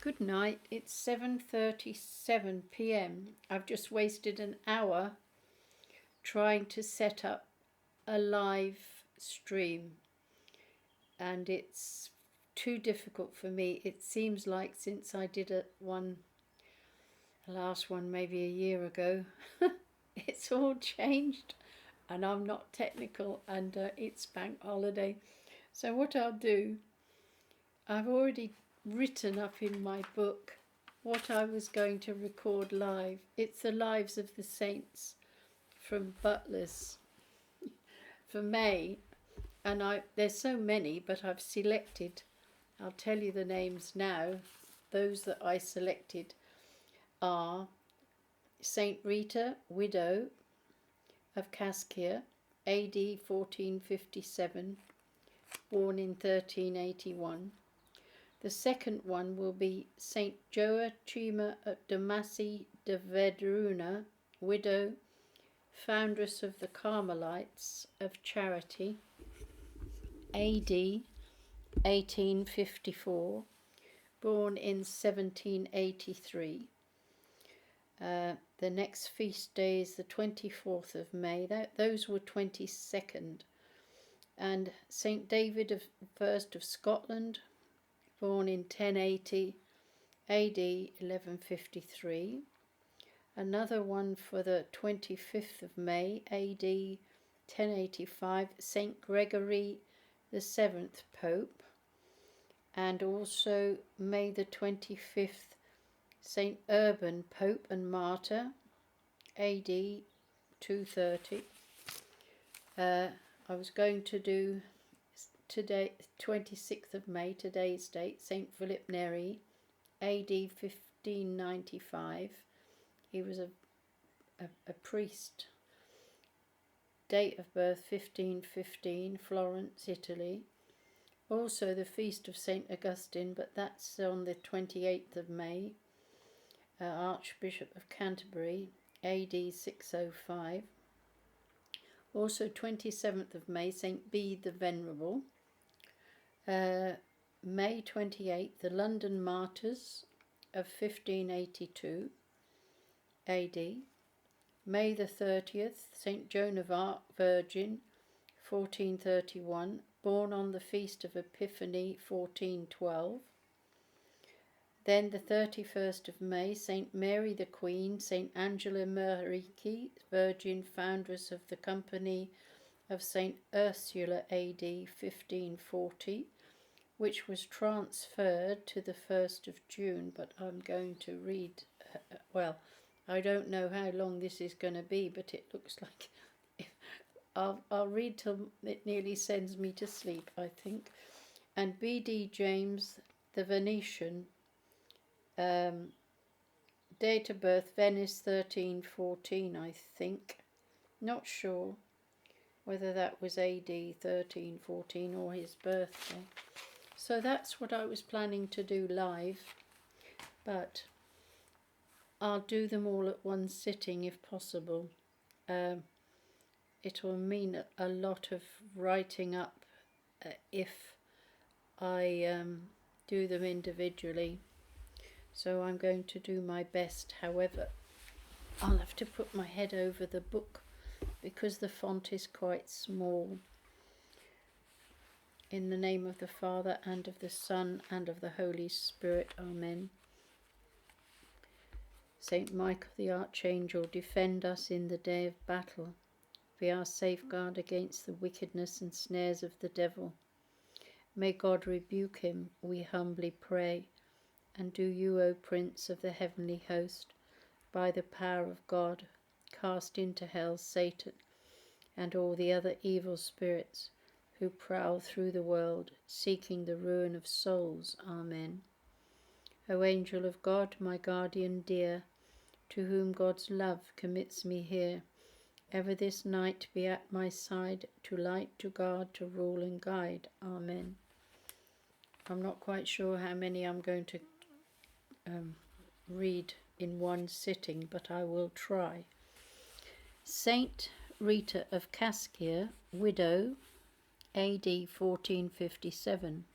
Good night. It's 7:37 p.m. I've just wasted an hour trying to set up a live stream, and it's too difficult for me. It seems like since I did the last one maybe a year ago, it's all changed, and I'm not technical, and it's bank holiday. So what I'll do, I've already written up in my book what I was going to record live. It's the lives of the saints from Butler'S for May, and there's so many, but I've selected, I'll tell you the names now. Those that I selected are Saint Rita, widow of CASCIA, AD 1457, born in 1381. The second one will be Saint JOACHIMA de MASY de VEDRUNA, widow, foundress of the Carmelites of Charity, AD 1854, born in 1783. The next feast day is the 24th of May. Those were 22nd. And St. David of First of Scotland, born in 1080, AD 1153. Another one for the 25th of May, AD 1085, St. Gregory VII, Pope. And also May the 25th, St. Urban, Pope and Martyr, AD 230. I was going to do today, 26th of May, today's date, St. Philip Neri, AD 1595. He was a priest. Date of birth 1515, Florence, Italy. Also the feast of St. Augustine, but that's on the 28th of May, Archbishop of Canterbury, AD 605. Also 27th of May, St. Bede the Venerable. May 28th, the London Martyrs of 1582 AD. May the 30th, St. Joan of Arc, Virgin, 1431, born on the Feast of Epiphany, 1412. Then the 31st of May, St. Mary the Queen, St. Angela Merici, Virgin, foundress of the Company of St. Ursula, AD 1540, which was transferred to the 1st of June, but I'm going to read, well, I don't know how long this is going to be, but it looks like I'll read till it nearly sends me to sleep, I think. And B.D. James the Venetian, date of birth Venice 1314, I think. Not sure whether that was AD 1314 or his birthday. So that's what I was planning to do live, but I'll do them all at one sitting if possible. It will mean a lot of writing up if I do them individually. So I'm going to do my best. However, I'll have to put my head over the book because the font is quite small. In the name of the Father, and of the Son, and of the Holy Spirit. Amen. Saint Michael the Archangel, defend us in the day of battle. Be our safeguard against the wickedness and snares of the devil. May God rebuke him, we humbly pray. And do you, O Prince of the heavenly host, by the power of God, cast into hell Satan and all the other evil spirits who prowl through the world, seeking the ruin of souls. Amen. O angel of God, my guardian dear, to whom God's love commits me here, ever this night be at my side, to light, to guard, to rule and guide. Amen. I'm not quite sure how many I'm going to read in one sitting, but I will try. Saint Rita of CASCIA, widow, AD 1457.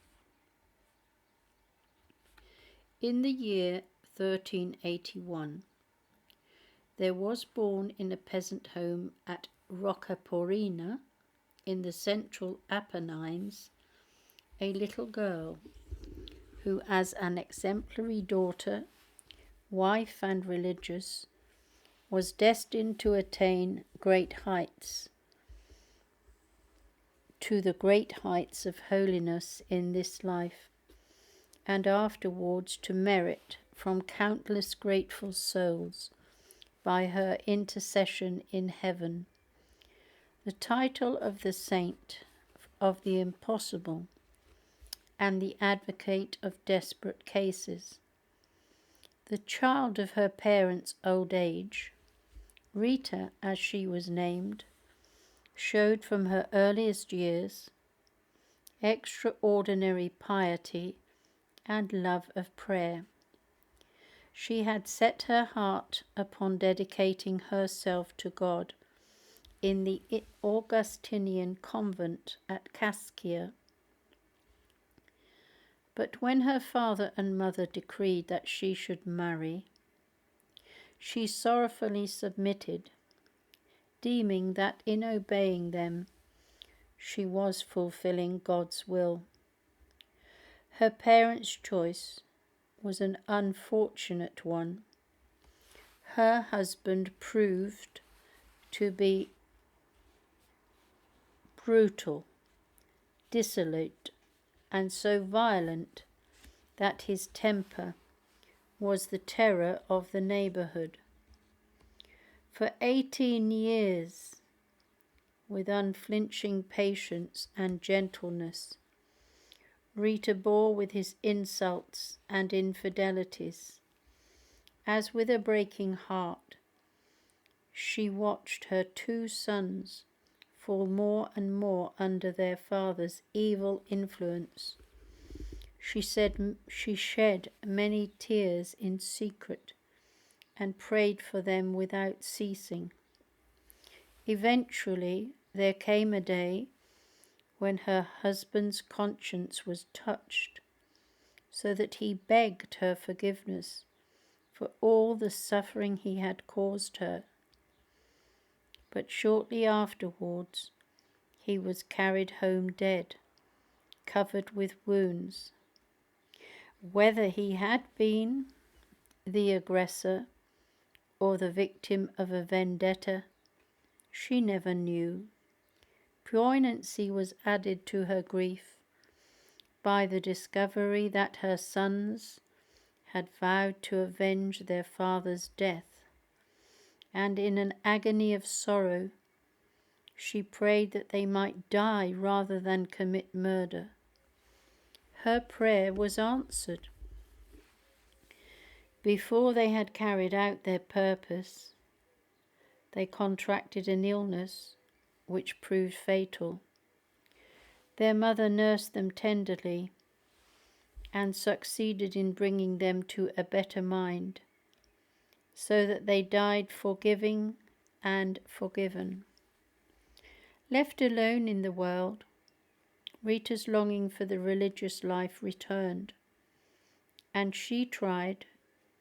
In the year 1381, there was born in a peasant home at Roccaporina, in the central Apennines, a little girl who, as an exemplary daughter, wife and religious, was destined to attain great heights, to the great heights of holiness in this life, and afterwards to merit from countless grateful souls by her intercession in heaven the title of the Saint of the Impossible and the Advocate of Desperate Cases. The child of her parents' old age, Rita, as she was named, showed from her earliest years extraordinary piety and love of prayer. She had set her heart upon dedicating herself to God in the Augustinian convent at CASCIA. But when her father and mother decreed that she should marry, she sorrowfully submitted, deeming that in obeying them she was fulfilling God's will. Her parents' choice was an unfortunate one. Her husband proved to be brutal, dissolute, and so violent that his temper was the terror of the neighbourhood. For 18 years, with unflinching patience and gentleness, Rita bore with his insults and infidelities. As with a breaking heart, she watched her 2 sons fall more and more under their father's evil influence. She shed many tears in secret and prayed for them without ceasing. Eventually, there came a day when her husband's conscience was touched, so that he begged her forgiveness for all the suffering he had caused her. But shortly afterwards, he was carried home dead, covered with wounds. Whether he had been the aggressor or the victim of a vendetta, she never knew. Poignancy was added to her grief by the discovery that her sons had vowed to avenge their father's death, and in an agony of sorrow she prayed that they might die rather than commit murder. Her prayer was answered. Before they had carried out their purpose, they contracted an illness which proved fatal. Their mother nursed them tenderly and succeeded in bringing them to a better mind, so that they died forgiving and forgiven. Left alone in the world, Rita's longing for the religious life returned, and she tried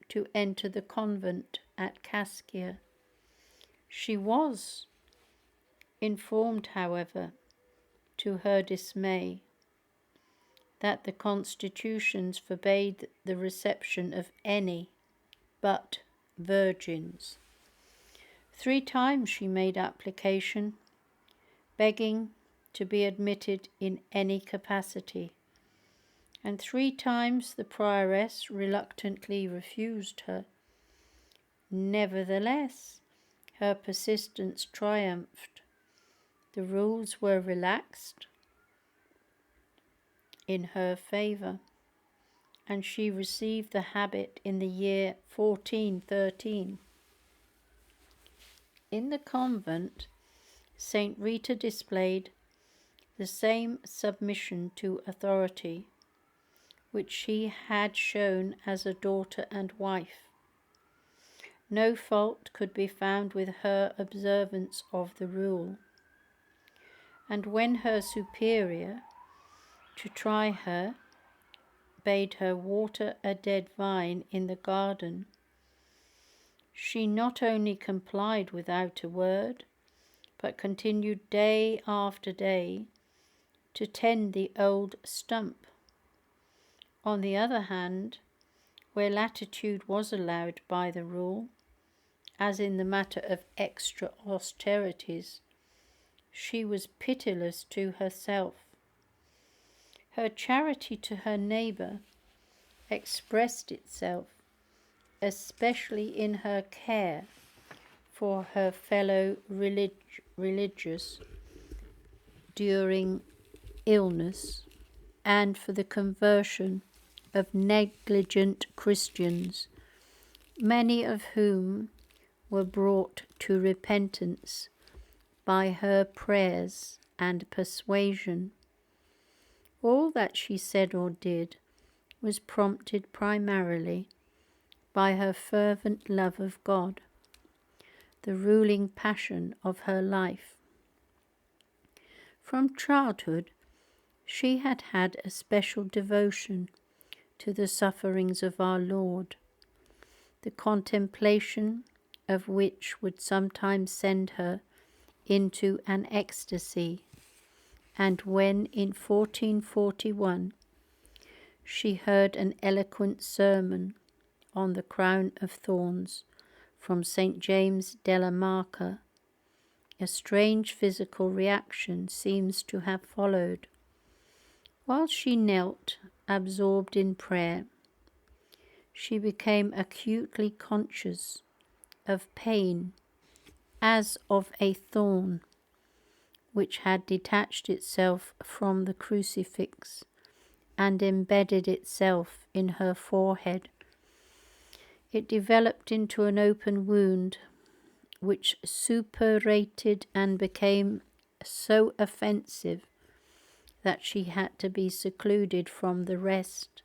to enter the convent at CASCIA. She was informed, however, to her dismay, that the constitutions forbade the reception of any but virgins. 3 times she made application, begging to be admitted in any capacity, and 3 times the prioress reluctantly refused her. Nevertheless, her persistence triumphed. The rules were relaxed in her favour, and she received the habit in the year 1413. In the convent, Saint Rita displayed the same submission to authority which she had shown as a daughter and wife. No fault could be found with her observance of the rule, and when her superior, to try her, bade her water a dead vine in the garden, she not only complied without a word, but continued day after day to tend the old stump. On the other hand, where latitude was allowed by the rule, as in the matter of extra austerities, she was pitiless to herself. Her charity to her neighbour expressed itself especially in her care for her fellow religious during illness, and for the conversion of negligent Christians, many of whom were brought to repentance by her prayers and persuasion. All that she said or did was prompted primarily by her fervent love of God, the ruling passion of her life. From childhood, she had had a special devotion to the sufferings of our Lord, the contemplation of which would sometimes send her into an ecstasy, and when in 1441 she heard an eloquent sermon on the crown of thorns from St. James della Marca, a strange physical reaction seems to have followed. While she knelt, absorbed in prayer, she became acutely conscious of pain as of a thorn which had detached itself from the crucifix and embedded itself in her forehead. It developed into an open wound which suppurated and became so offensive that she had to be secluded from the rest.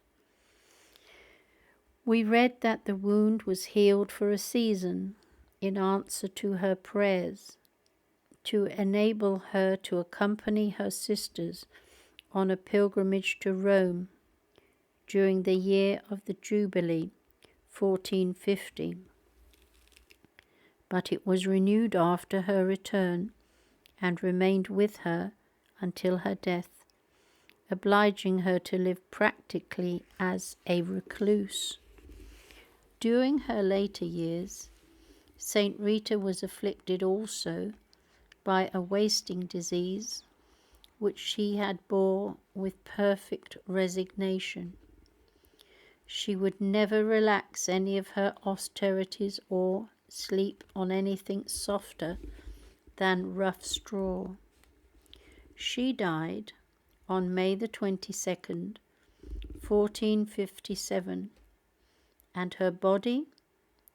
We read that the wound was healed for a season in answer to her prayers, to enable her to accompany her sisters on a pilgrimage to Rome during the year of the Jubilee, 1450. But it was renewed after her return and remained with her until her death, obliging her to live practically as a recluse. During her later years, Saint Rita was afflicted also by a wasting disease, which she had bore with perfect resignation. She would never relax any of her austerities or sleep on anything softer than rough straw. She died on May the 22nd, 1457, and her body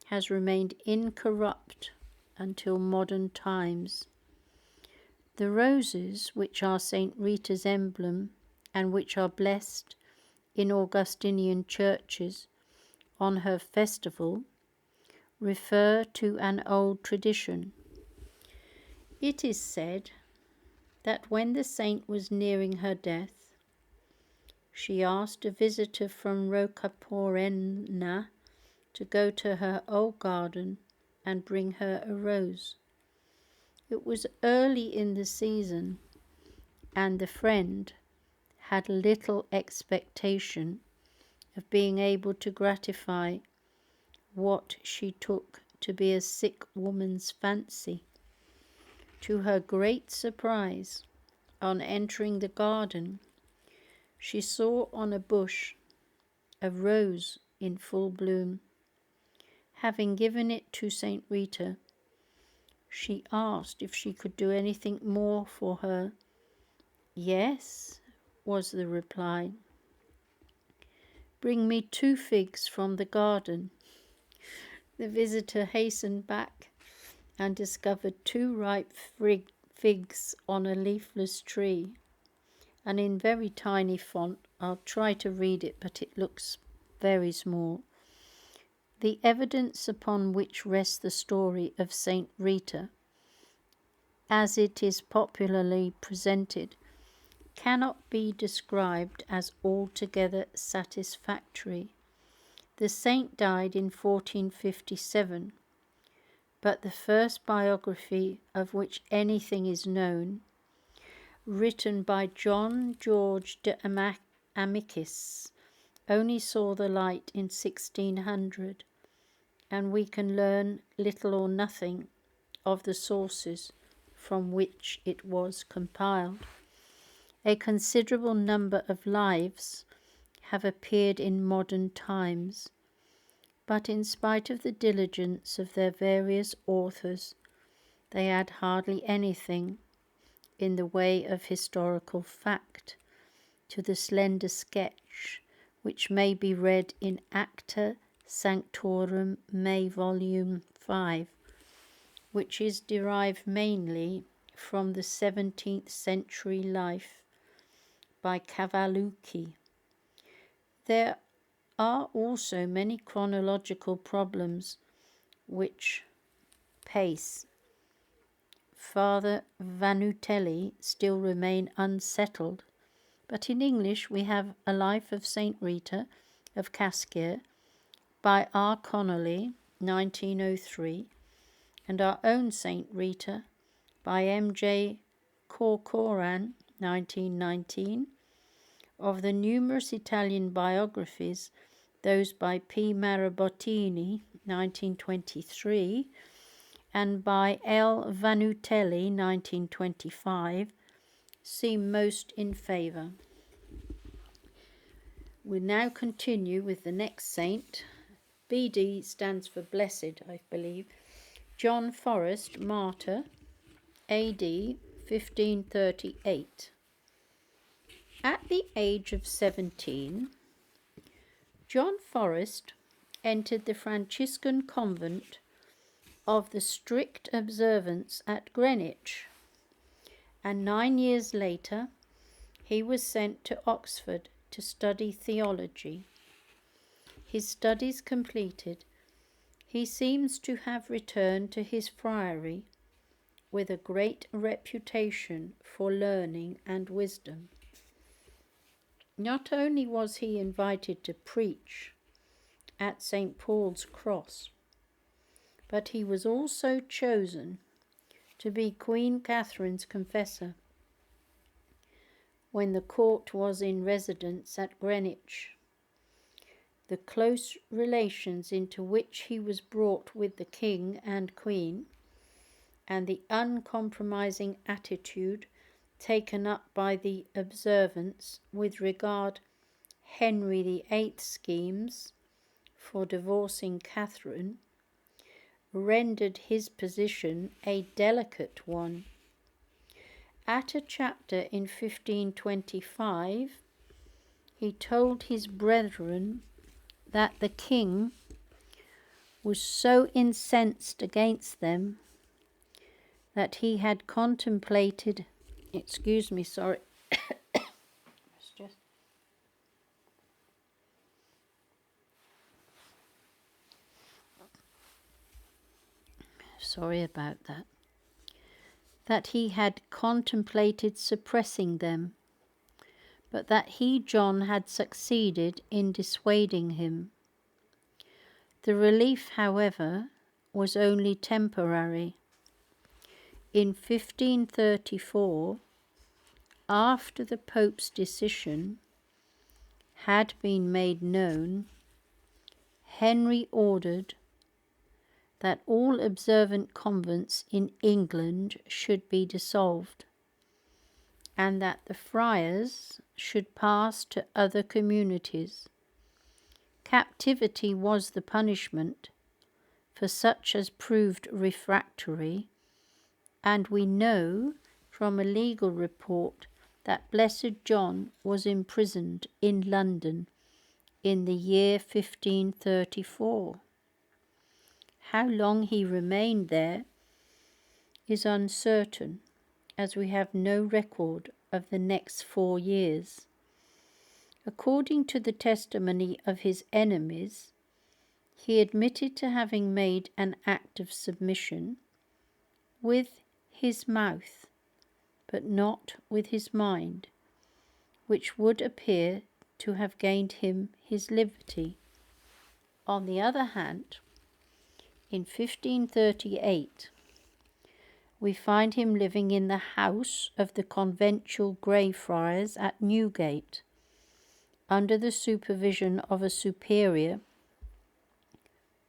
has remained incorrupt until modern times. The roses, which are St. Rita's emblem and which are blessed in Augustinian churches on her festival, refer to an old tradition. It is said that when the saint was nearing her death, she asked a visitor from Rocaporena to go to her old garden and bring her a rose. It was early in the season, and the friend had little expectation of being able to gratify what she took to be a sick woman's fancy. To her great surprise, on entering the garden, she saw on a bush a rose in full bloom. Having given it to St. Rita, she asked if she could do anything more for her. "Yes," was the reply. "Bring me 2 figs from the garden." The visitor hastened back and discovered 2 ripe figs on a leafless tree, and in very tiny font. I'll try to read it, but it looks very small. The evidence upon which rests the story of Saint Rita, as it is popularly presented, cannot be described as altogether satisfactory. The saint died in 1457, but the first biography of which anything is known, written by John George de Amicis, only saw the light in 1600, and we can learn little or nothing of the sources from which it was compiled. A considerable number of lives have appeared in modern times, but in spite of the diligence of their various authors, they add hardly anything in the way of historical fact to the slender sketch which may be read in Acta Sanctorum May Volume 5, which is derived mainly from the 17th century life by Cavallucci. There are also many chronological problems which Pace, Father Vanutelli still remain unsettled, but in English we have A Life of St. Rita of Cascia by R. Connolly, 1903, and Our Own St. Rita by M. J. Corcoran, 1919. Of the numerous Italian biographies, those by P. Marabottini, 1923, and by L. Vanutelli, 1925, seem most in favour. We'll now continue with the next saint. BD stands for blessed, I believe. John Forrest, martyr, AD 1538. At the age of 17, John Forrest entered the Franciscan convent of the Strict Observance at Greenwich, and 9 years later he was sent to Oxford to study theology. His studies completed, he seems to have returned to his friary with a great reputation for learning and wisdom. Not only was he invited to preach at St. Paul's Cross, but he was also chosen to be Queen Catherine's confessor when the court was in residence at Greenwich. The close relations into which he was brought with the King and Queen, and the uncompromising attitude taken up by the observance with regard Henry VIII's schemes for divorcing Catherine, rendered his position a delicate one. At a chapter in 1525, he told his brethren that the king was so incensed against them that he had contemplated sorry about that. That he had contemplated suppressing them, but that he, John, had succeeded in dissuading him. The relief, however, was only temporary. In 1534, after the Pope's decision had been made known, Henry ordered that all observant convents in England should be dissolved, and that the friars should pass to other communities. Captivity was the punishment for such as proved refractory, and we know from a legal report that Blessed John was imprisoned in London in the year 1534. How long he remained there is uncertain, as we have no record of the next 4 years. According to the testimony of his enemies, he admitted to having made an act of submission with his mouth, but not with his mind, which would appear to have gained him his liberty. On the other hand, in 1538, we find him living in the house of the conventual Grey Friars at Newgate, under the supervision of a superior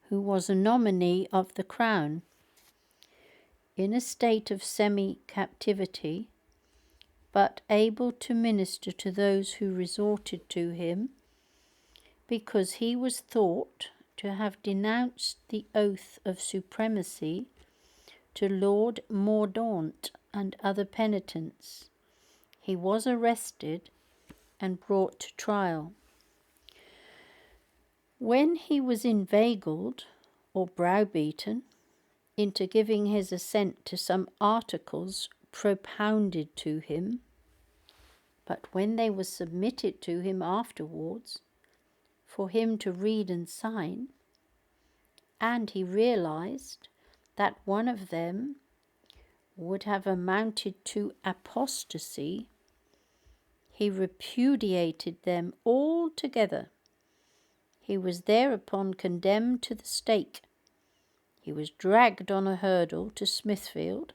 who was a nominee of the crown. In a state of semi-captivity, but able to minister to those who resorted to him, because he was thought to have denounced the oath of supremacy to Lord Mordaunt and other penitents. He was arrested and brought to trial. When he was inveigled, or browbeaten, into giving his assent to some articles propounded to him, but when they were submitted to him afterwards for him to read and sign, and he realized that one of them would have amounted to apostasy, he repudiated them altogether. He was thereupon condemned to the stake. He was dragged on a hurdle to Smithfield,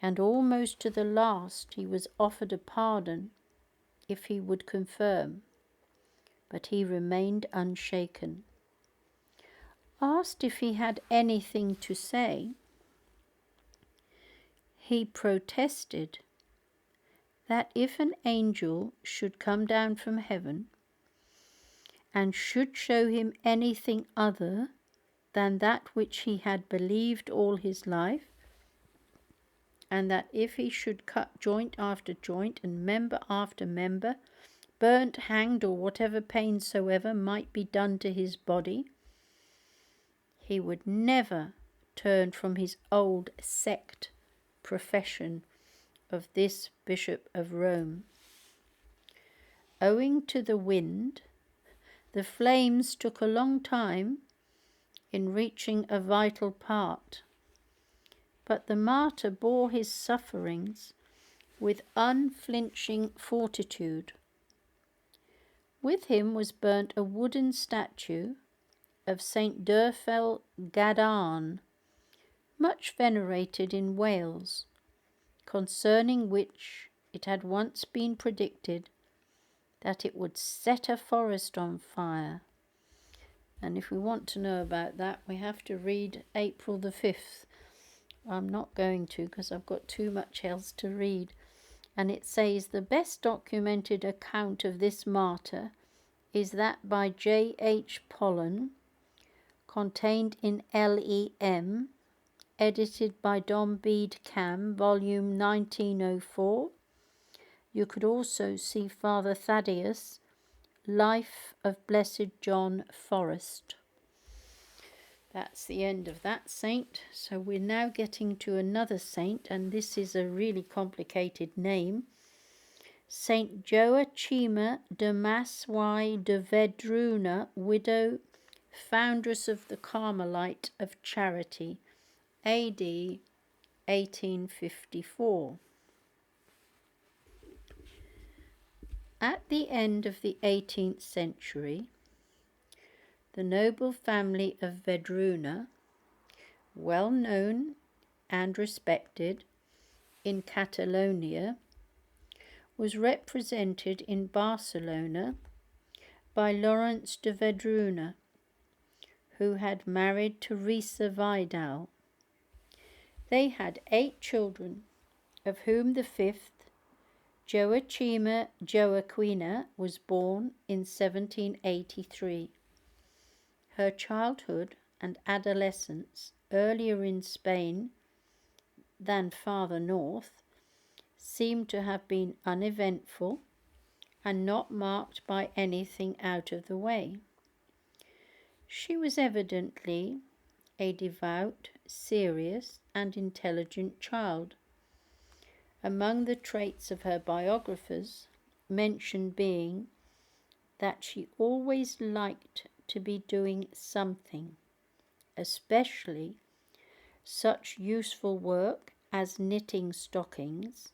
and almost to the last he was offered a pardon if he would confirm, but he remained unshaken. Asked if he had anything to say, he protested that if an angel should come down from heaven and should show him anything other than that which he had believed all his life, and that if he should cut joint after joint and member after member, burnt, hanged, or whatever pain soever might be done to his body, he would never turn from his old sect profession of this Bishop of Rome. Owing to the wind, the flames took a long time in reaching a vital part, but the martyr bore his sufferings with unflinching fortitude. With him was burnt a wooden statue of St. Durfel Gadarn, much venerated in Wales, concerning which it had once been predicted that it would set a forest on fire. And if we want to know about that, we have to read April the 5th. I'm not going to, because I've got too much else to read. And it says the best documented account of this martyr is that by J.H. Pollen, contained in Lem, edited by Dom Bede Cam, volume 1904. You could also see Father Thaddeus, Life of Blessed John Forrest. That's the end of that saint. So we're now getting to another saint, and this is a really complicated name. Saint Joachima de Massey de Vedruna, widow, foundress of the Carmelite of Charity, A.D. 1854. At the end of the 18th century, the noble family of VEDRUNA, well known and respected in Catalonia, was represented in Barcelona by Lawrence de Vedruna, who had married Teresa Vidal. They had 8 children, of whom the 5th, Joachima Joaquina, was born in 1783. Her childhood and adolescence, earlier in Spain than farther north, seemed to have been uneventful and not marked by anything out of the way. She was evidently a devout, serious, and intelligent child. Among the traits of her biographers, mention being that she always liked to be doing something, especially such useful work as knitting stockings,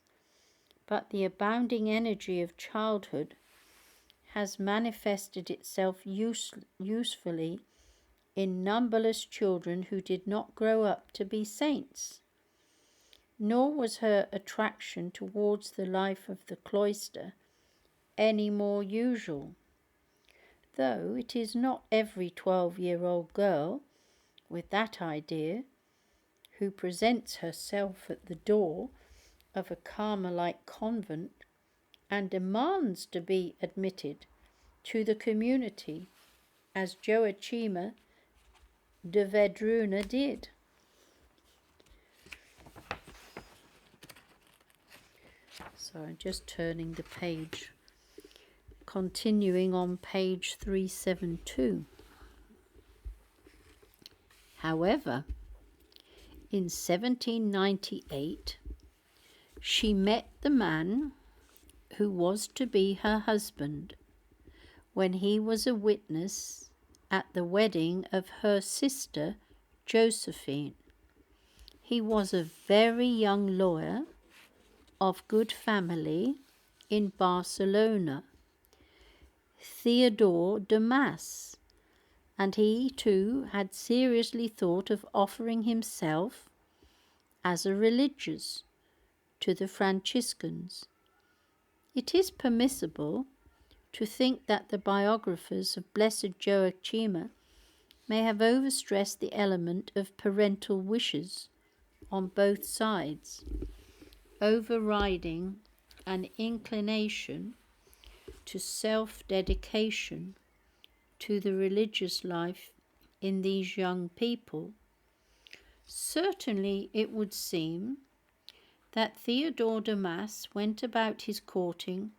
but the abounding energy of childhood has manifested itself usefully in numberless children who did not grow up to be saints. Nor was her attraction towards the life of the cloister any more usual, though it is not every 12-year-old girl with that idea who presents herself at the door of a Carmelite convent and demands to be admitted to the community as JOACHIMA de VEDRUNA did. So I'm just turning the page, continuing on page 372. However, in 1798, she met the man who was to be her husband when he was a witness at the wedding of her sister Josephine. He was a very young lawyer of good family in Barcelona, Theodore de Mas, and he too had seriously thought of offering himself as a religious to the Franciscans. It is permissible to think that the biographers of Blessed JOACHIMA may have overstressed the element of parental wishes on both sides, overriding an inclination to self-dedication to the religious life in these young people. Certainly it would seem that Theodore de Mas went about his courting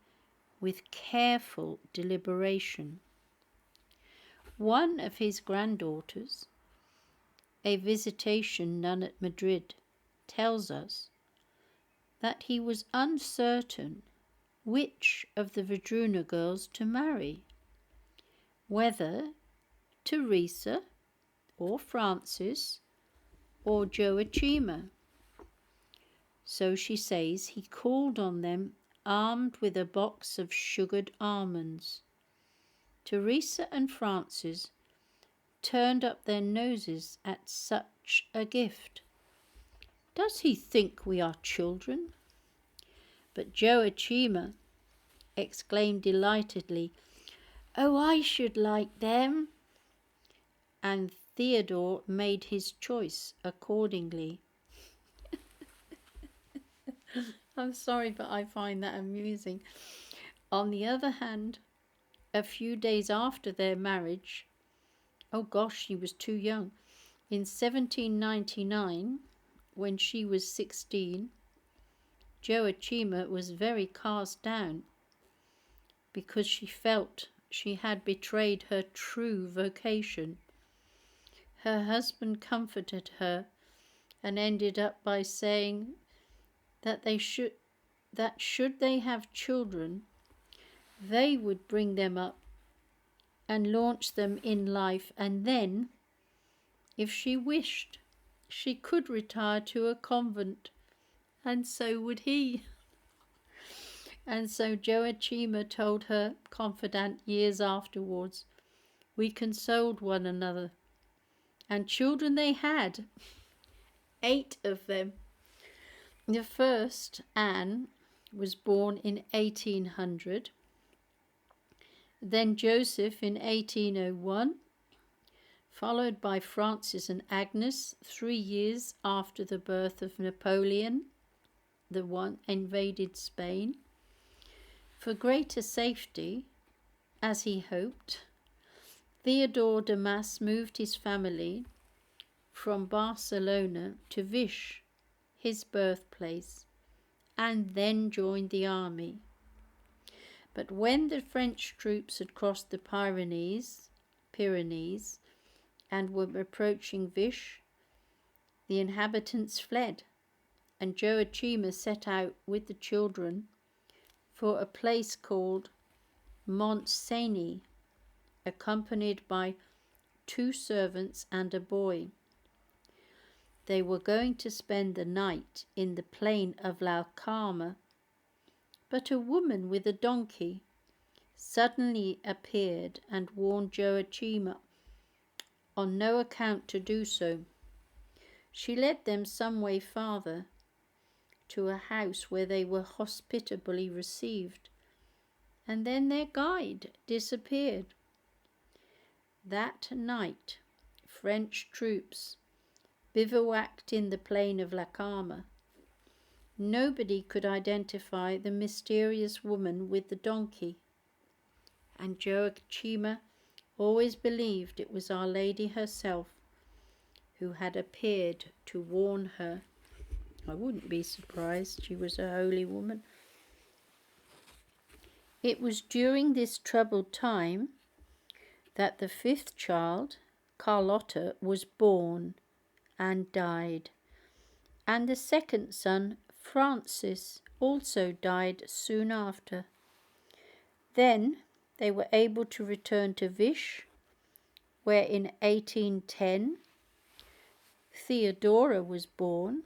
with careful deliberation. One of his granddaughters, a visitation nun at Madrid, tells us that he was uncertain which of the VEDRUNA girls to marry, whether Teresa or Frances or JOACHIMA. So she says he called on them armed with a box of sugared almonds. Teresa and Frances turned up their noses at such a gift. Does he think we are children? But JOACHIMA exclaimed delightedly, "Oh, I should like them!" And Theodore made his choice accordingly. I'm sorry, but I find that amusing. On the other hand, a few days after their marriage, oh gosh, she was too young, in 1799, when she was 16, JOACHIMA was very cast down because she felt she had betrayed her true vocation. Her husband comforted her and ended up by saying that should they have children, they would bring them up and launch them in life, and then, if she wished, she could retire to a convent, and so would he. And so JOACHIMA told her confidant years afterwards. We consoled one another, and children they had, 8 of them. The first, Anne, was born in 1800, then Joseph in 1801, followed by Francis and Agnes 3 years after the birth of Napoleon, the one invaded Spain. For greater safety, as he hoped, Theodore de Mas moved his family from Barcelona to Vish, his birthplace, and then joined the army. But when the French troops had crossed the Pyrenees and were approaching Vish, the inhabitants fled, and JOACHIMA set out with the children for a place called Montcenis, accompanied by 2 servants and a boy. They were going to spend the night in the plain of La Carme, But a woman with a donkey suddenly appeared and warned JOACHIMA on no account to do so. She led them some way farther, to a house where they were hospitably received, and then their guide disappeared. That night, French troops bivouacked in the plain of La Carme. Nobody could identify the mysterious woman with the donkey, and JOACHIMA always believed it was Our Lady herself who had appeared to warn her. I wouldn't be surprised, she was a holy woman. It was during this troubled time that the fifth child, Carlotta, was born and died, and the second son, Francis, also died soon after. Then they were able to return to Vichy, where in 1810 Theodora was born,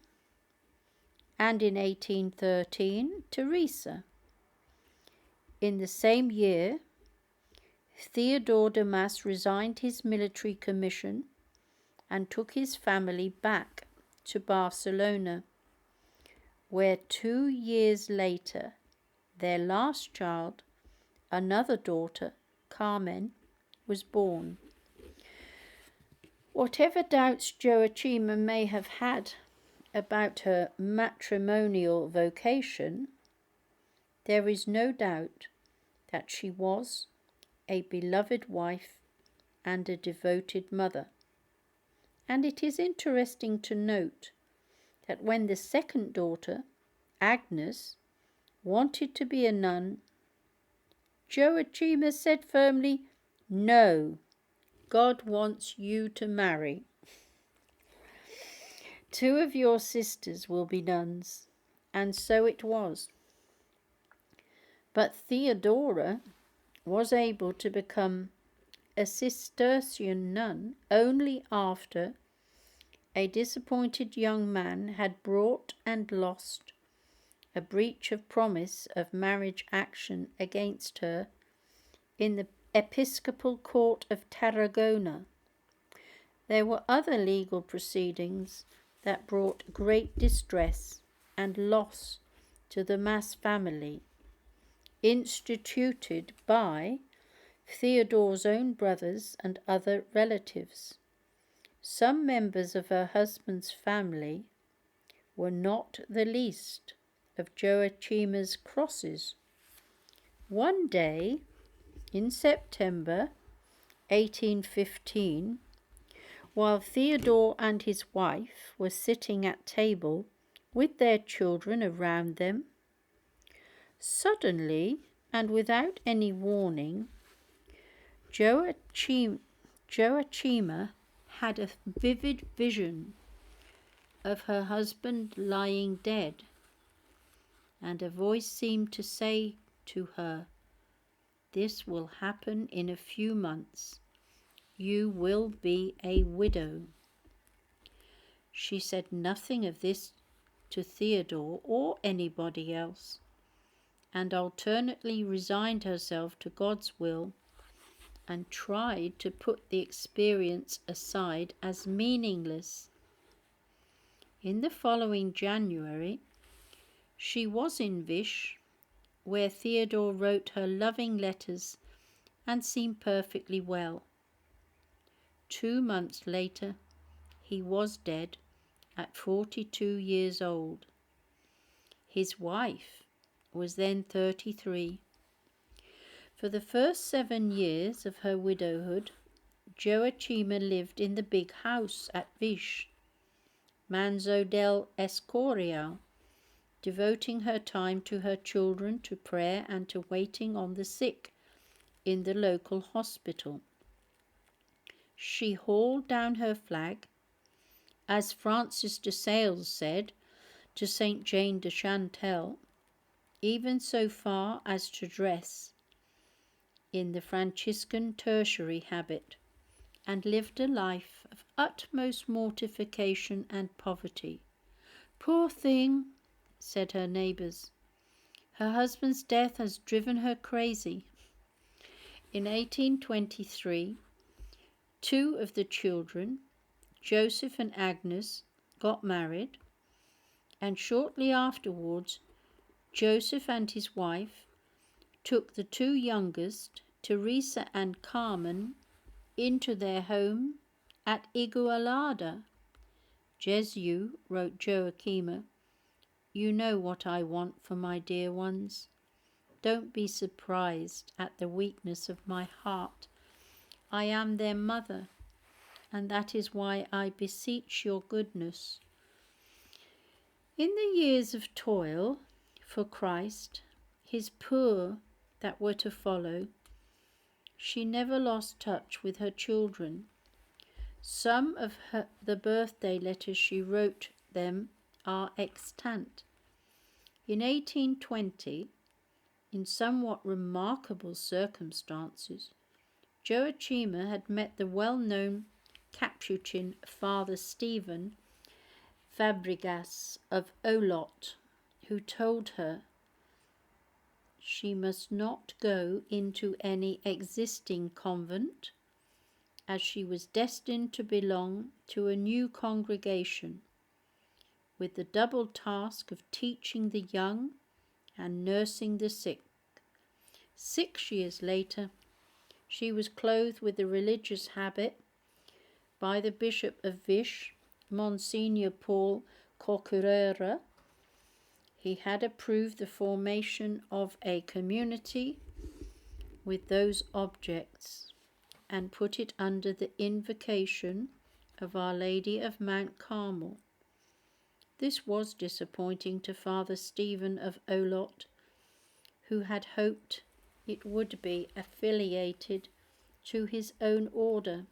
and in 1813 Teresa. In the same year, Theodore de Mass resigned his military commission and took his family back to Barcelona, where 2 years later their last child, another daughter, Carmen, was born. Whatever doubts JOACHIMA may have had about her matrimonial vocation, there is no doubt that she was a beloved wife and a devoted mother. And it is interesting to note that when the second daughter, Agnes, wanted to be a nun, JOACHIMA said firmly, "No, God wants you to marry. 2 of your sisters will be nuns," and so it was. But Theodora was able to become a Cistercian nun only after a disappointed young man had brought and lost a breach of promise of marriage action against her in the Episcopal Court of Tarragona. There were other legal proceedings that brought great distress and loss to the Mass family, instituted by Theodore's own brothers and other relatives. Some members of her husband's family were not the least of JOACHIMA's crosses. One day, in September 1815, while Theodore and his wife were sitting at table with their children around them, suddenly and without any warning, JOACHIMA had a vivid vision of her husband lying dead, and a voice seemed to say to her, "This will happen in a few months. You will be a widow." She said nothing of this to Theodore or anybody else, and alternately resigned herself to God's will and tried to put the experience aside as meaningless. In the following January, she was in Vichy, where Theodore wrote her loving letters and seemed perfectly well. 2 months later, he was dead at 42 years old. His wife was then 33. For the first 7 years of her widowhood, JOACHIMA lived in the big house at Vichy, Manzo del Escorial, devoting her time to her children, to prayer, and to waiting on the sick in the local hospital. She hauled down her flag, as Francis de Sales said to Saint Jane de Chantal, even so far as to dress in the Franciscan tertiary habit, and lived a life of utmost mortification and poverty. "Poor thing," said her neighbours. Her husband's death has driven her crazy. In 1823, two of the children, Joseph and Agnes, got married, and shortly afterwards, Joseph and his wife took the two youngest, Teresa and Carmen, into their home at Igualada. Jesu, wrote JOACHIMA, you know what I want for my dear ones. Don't be surprised at the weakness of my heart. I am their mother, and that is why I beseech your goodness. In the years of toil for Christ, his poor that were to follow, she never lost touch with her children. Some of the birthday letters she wrote them are extant. In 1820, in somewhat remarkable circumstances, JOACHIMA had met the well-known Capuchin Father Stephen Fabregas of Olot, who told her she must not go into any existing convent, as she was destined to belong to a new congregation, with the double task of teaching the young and nursing the sick. 6 years later, she was clothed with the religious habit by the Bishop of Vish, Monsignor Paul Corcuera. He had approved the formation of a community with those objects and put it under the invocation of Our Lady of Mount Carmel. This was disappointing to Father Stephen of Olot, who had hoped it would be affiliated to his own order.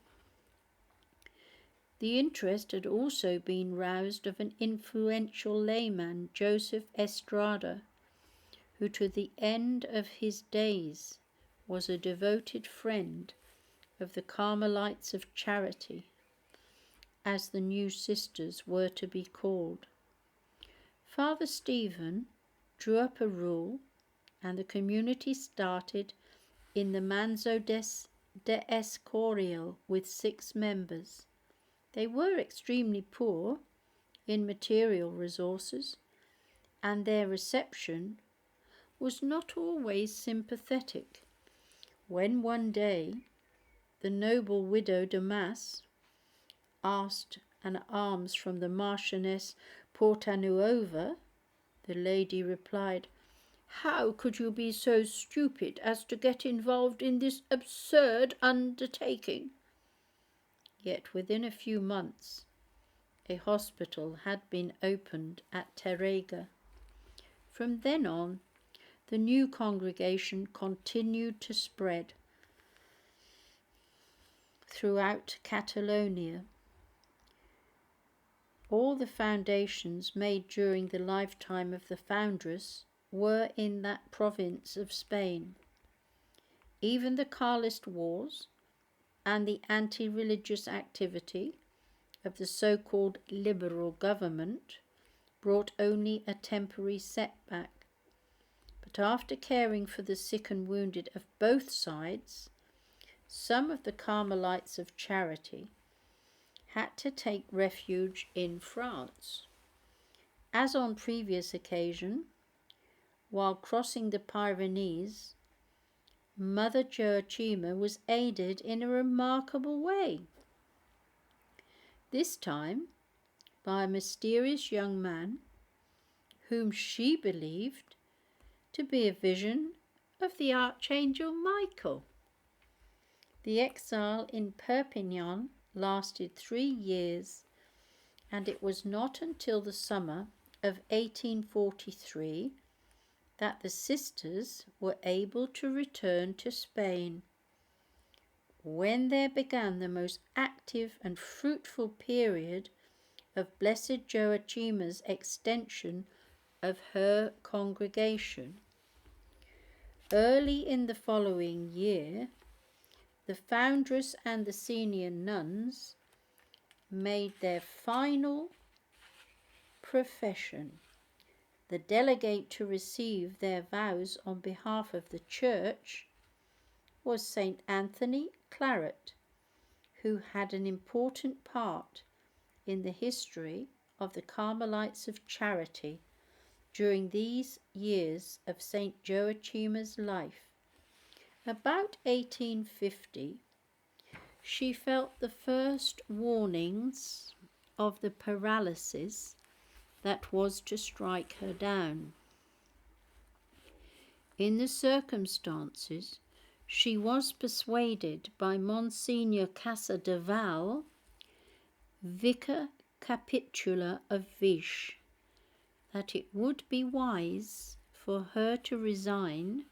The interest had also been roused of an influential layman, Joseph Estrada, who to the end of his days was a devoted friend of the Carmelites of Charity, as the new sisters were to be called. Father Stephen drew up a rule, and the community started in the Manzo de Escorial with 6 members. They were extremely poor in material resources, and their reception was not always sympathetic. When one day the noble widow Damas asked an alms from the Marchioness Portanuova, the lady replied, "How could you be so stupid as to get involved in this absurd undertaking?" Yet within a few months, a hospital had been opened at Terega. From then on, the new congregation continued to spread throughout Catalonia. All the foundations made during the lifetime of the foundress were in that province of Spain. Even the Carlist wars and the anti-religious activity of the so-called liberal government brought only a temporary setback. But after caring for the sick and wounded of both sides, some of the Carmelites of Charity had to take refuge in France. As on previous occasion, while crossing the Pyrenees, Mother JOACHIMA was aided in a remarkable way. This time by a mysterious young man whom she believed to be a vision of the Archangel Michael. The exile in Perpignan lasted 3 years, and it was not until the summer of 1843 that the sisters were able to return to Spain, when there began the most active and fruitful period of Blessed JOACHIMA's extension of her congregation. Early in the following year, the foundress and the senior nuns made their final profession The delegate to receive their vows on behalf of the church was St. Anthony Claret, who had an important part in the history of the Carmelites of Charity during these years of St. Joachima's life. About 1850, she felt the first warnings of the paralysis that was to strike her down. In the circumstances, she was persuaded by Monsignor Casa-de-Val, Vicar Capitular of Vichy, that it would be wise for her to resign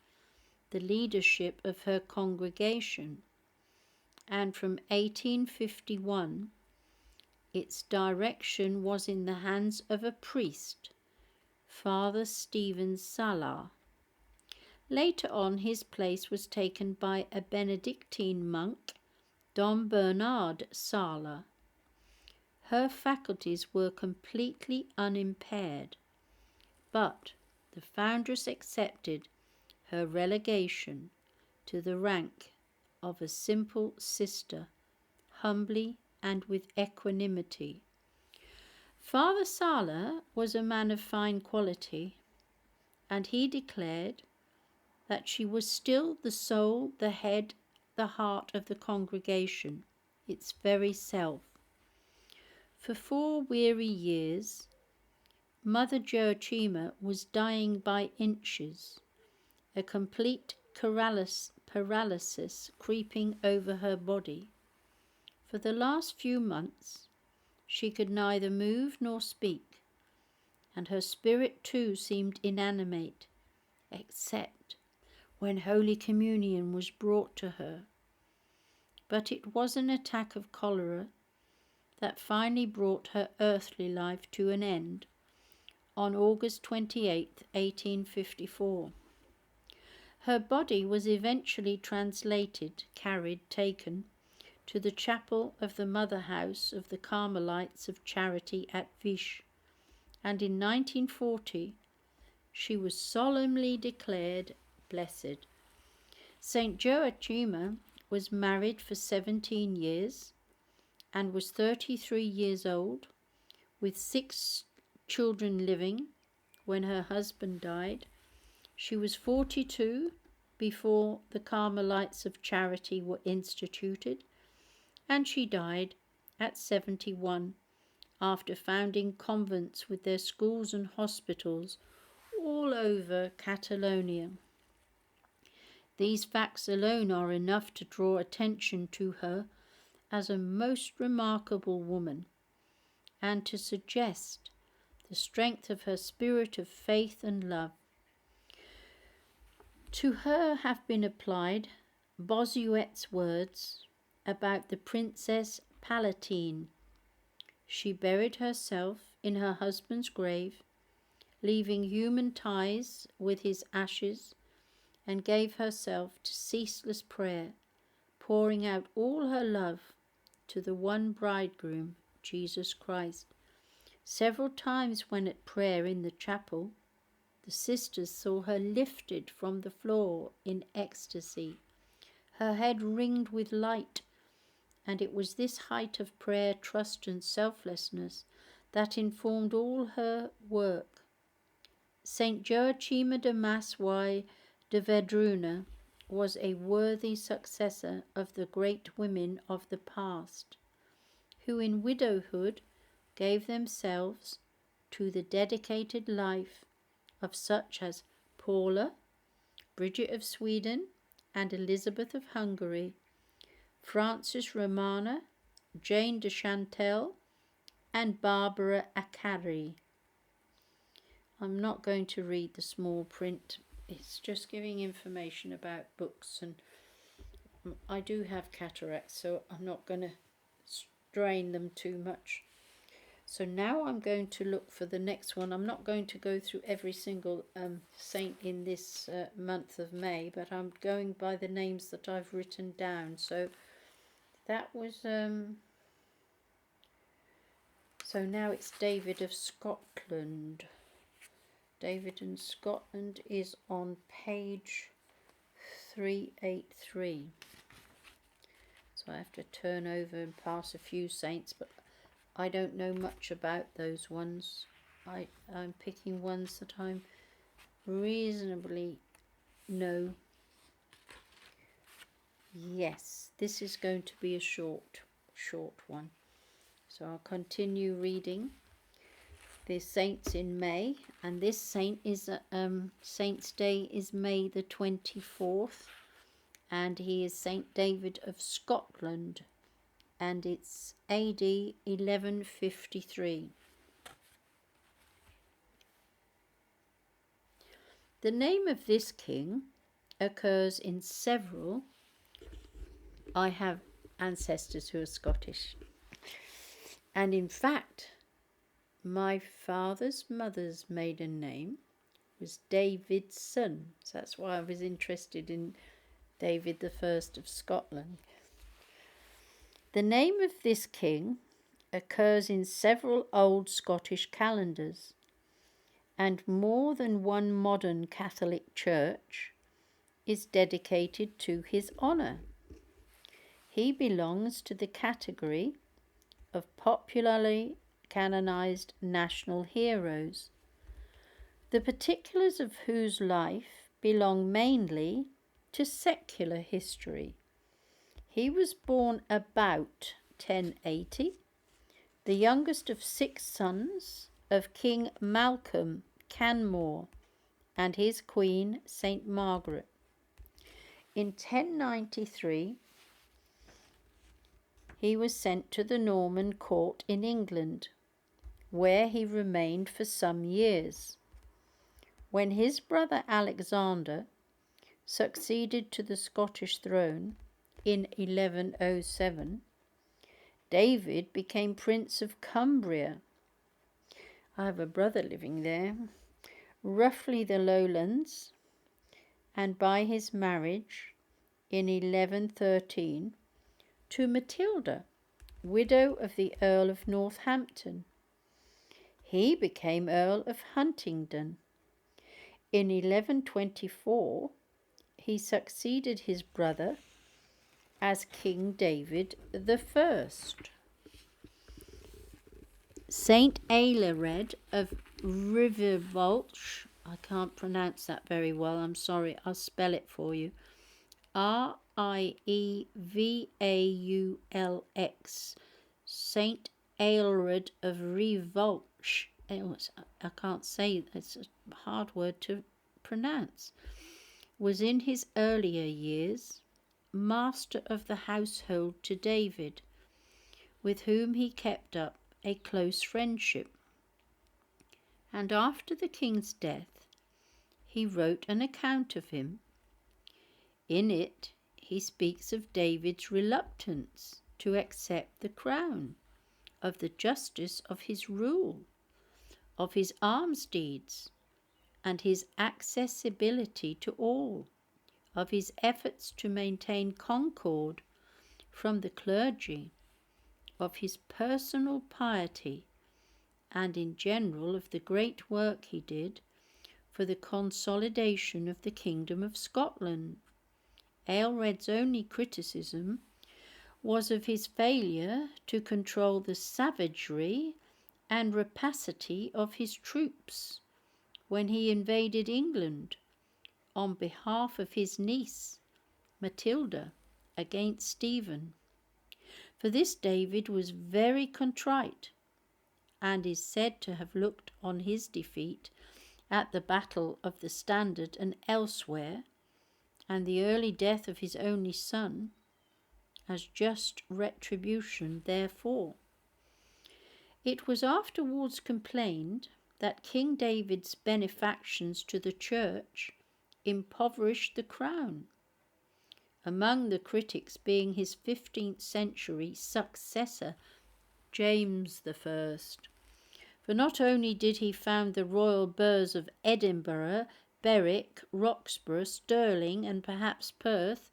the leadership of her congregation, and from 1851 its direction was in the hands of a priest, Father Stephen Sala. Later on, his place was taken by a Benedictine monk, Dom Bernard Sala. Her faculties were completely unimpaired, but the foundress accepted her relegation to the rank of a simple sister, humbly and with equanimity. Father Sala was a man of fine quality, and he declared that she was still the soul, the head, the heart of the congregation, its very self. For 4 weary years, Mother Joachima was dying by inches, a complete paralysis creeping over her body. For the last few months, she could neither move nor speak, and her spirit too seemed inanimate, except when Holy Communion was brought to her. But it was an attack of cholera that finally brought her earthly life to an end on August 28, 1854. Her body was eventually taken to the chapel of the Mother House of the Carmelites of Charity at Vichy, and in 1940 she was solemnly declared blessed. St. Joachima was married for 17 years and was 33 years old, with 6 children living when her husband died. She was 42 before the Carmelites of Charity were instituted, and she died at 71 after founding convents with their schools and hospitals all over Catalonia. These facts alone are enough to draw attention to her as a most remarkable woman, and to suggest the strength of her spirit of faith and love. To her have been applied Bossuet's words about the Princess Palatine. She buried herself in her husband's grave, leaving human ties with his ashes, and gave herself to ceaseless prayer, pouring out all her love to the one bridegroom, Jesus Christ. Several times when at prayer in the chapel, the sisters saw her lifted from the floor in ecstasy, her head ringed with light, and it was this height of prayer, trust and selflessness that informed all her work. Saint Joachima de Massy de VEDRUNA was a worthy successor of the great women of the past, who in widowhood gave themselves to the dedicated life of such as Paula, Bridget of Sweden, and Elizabeth of Hungary, Frances Romana, Jane de Chantal, and Barbara Acari. I'm not going to read the small print. It's just giving information about books, and I do have cataracts, so I'm not going to strain them too much. So now I'm going to look for the next one. I'm not going to go through every single saint in this month of May, but I'm going by the names that I've written down. So that was so now it's David of Scotland. David and Scotland is on page 383. So I have to turn over and pass a few saints, but I don't know much about those ones. I'm picking ones that I'm reasonably know. Yes, this is going to be a short one. So I'll continue reading the saints in May, and this saint is Saint's Day is May the 24th, and he is Saint David of Scotland, and it's AD 1153. The name of this king occurs in several. I have ancestors who are Scottish, and in fact my father's mother's maiden name was Davidson, so that's why I was interested in David I of Scotland. The name of this king occurs in several old Scottish calendars, and more than one modern Catholic church is dedicated to his honour. He belongs to the category of popularly canonised national heroes, the particulars of whose life belong mainly to secular history. He was born about 1080, the youngest of 6 sons of King Malcolm Canmore and his queen St. Margaret. In 1093, he was sent to the Norman court in England, where he remained for some years. When his brother Alexander succeeded to the Scottish throne in 1107, David became Prince of Cumbria. I have a brother living there, roughly the lowlands, and by his marriage in 1113 to Matilda, widow of the Earl of Northampton, he became Earl of Huntingdon. In 1124, he succeeded his brother as King David I. Saint Aelred of Rivevolch, I can't pronounce that very well, I'm sorry, I'll spell it for you. Rievaulx, Saint Aelred of Rivevolch. I can't say, it's a hard word to pronounce. Was in his earlier years master of the household to David, with whom he kept up a close friendship. And after the king's death, he wrote an account of him. In it, he speaks of David's reluctance to accept the crown, of the justice of his rule, of his alms deeds, and his accessibility to all, of his efforts to maintain concord from the clergy, of his personal piety, and in general of the great work he did for the consolidation of the kingdom of Scotland. Aelred's only criticism was of his failure to control the savagery and rapacity of his troops when he invaded England on behalf of his niece Matilda against Stephen. For this David was very contrite, and is said to have looked on his defeat at the Battle of the Standard and elsewhere, and the early death of his only son, as just retribution therefor. It was afterwards complained that King David's benefactions to the church impoverished the crown, among the critics being his 15th century successor, James I. For not only did he found the royal burghs of Edinburgh, Berwick, Roxburgh, Stirling, and perhaps Perth,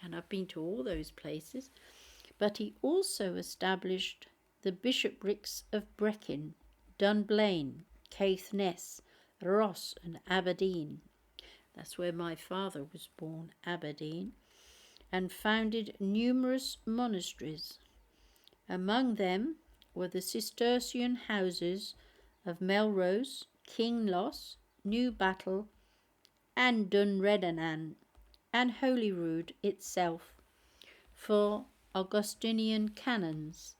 and I've been to all those places, but he also established the bishoprics of Brechin, Dunblane, Caithness, Ross and Aberdeen. That's where my father was born, Aberdeen, and founded numerous monasteries. Among them were the Cistercian houses of Melrose, Kinloss, New Battle, and Dunredanan, and Holyrood itself, for Augustinian canons.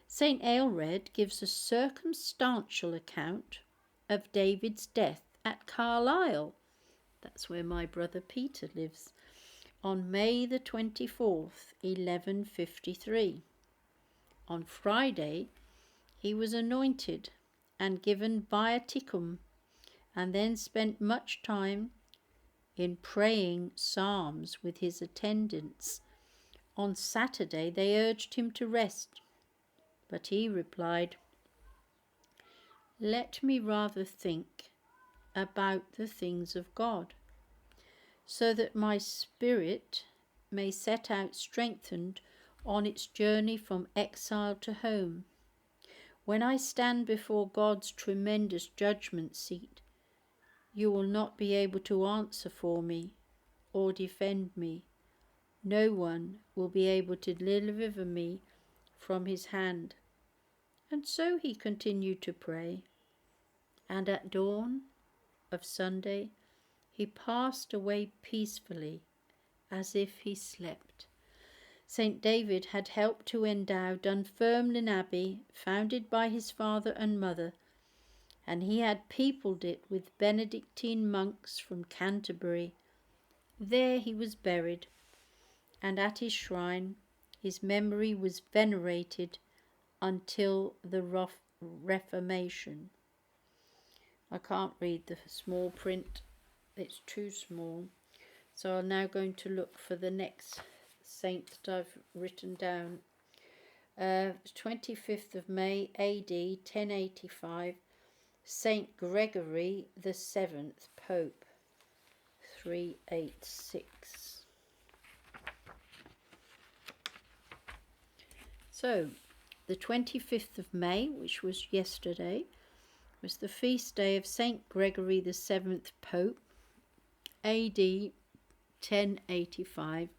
St. Aelred gives a circumstantial account of David's death at Carlisle, that's where my brother Peter lives, on May the 24th, 1153. On Friday he was anointed and given viaticum, and then spent much time in praying psalms with his attendants. On Saturday they urged him to rest, but he replied, "Let me rather think about the things of God, so that my spirit may set out strengthened on its journey from exile to home. When I stand before God's tremendous judgment seat, you will not be able to answer for me or defend me. No one will be able to deliver me from his hand." And so he continued to pray, and at dawn of Sunday he passed away peacefully, as if he slept. St. David had helped to endow Dunfermline Abbey, founded by his father and mother, and he had peopled it with Benedictine monks from Canterbury. There he was buried, and at his shrine his memory was venerated until the Reformation. I can't read the small print, it's too small. So I'm now going to look for the next saint that I've written down. 25th of May AD 1085, Saint Gregory VII, Pope, 386. So the 25th of May, which was yesterday, was the feast day of Saint Gregory VII, Pope, AD 1085.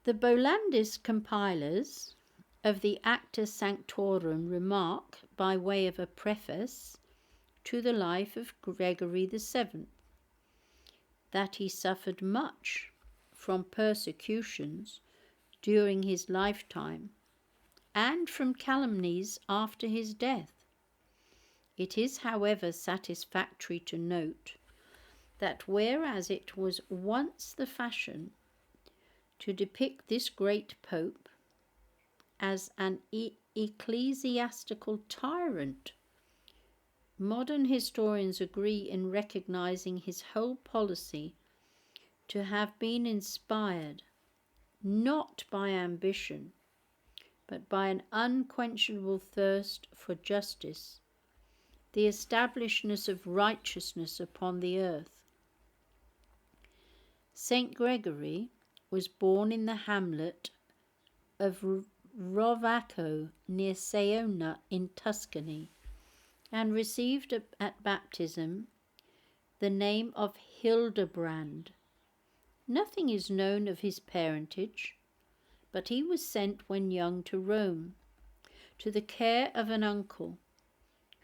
The Bollandist compilers of the Acta Sanctorum remark, by way of a preface to the life of Gregory VII, that he suffered much from persecutions during his lifetime and from calumnies after his death. It is, however, satisfactory to note that whereas it was once the fashion to depict this great pope as an ecclesiastical tyrant, modern historians agree in recognizing his whole policy to have been inspired not by ambition, but by an unquenchable thirst for justice, the establishment of righteousness upon the earth. St. Gregory was born in the hamlet of ROVACO near SAONA in Tuscany, and received at baptism the name of Hildebrand. Nothing is known of his parentage, but he was sent when young to Rome, to the care of an uncle,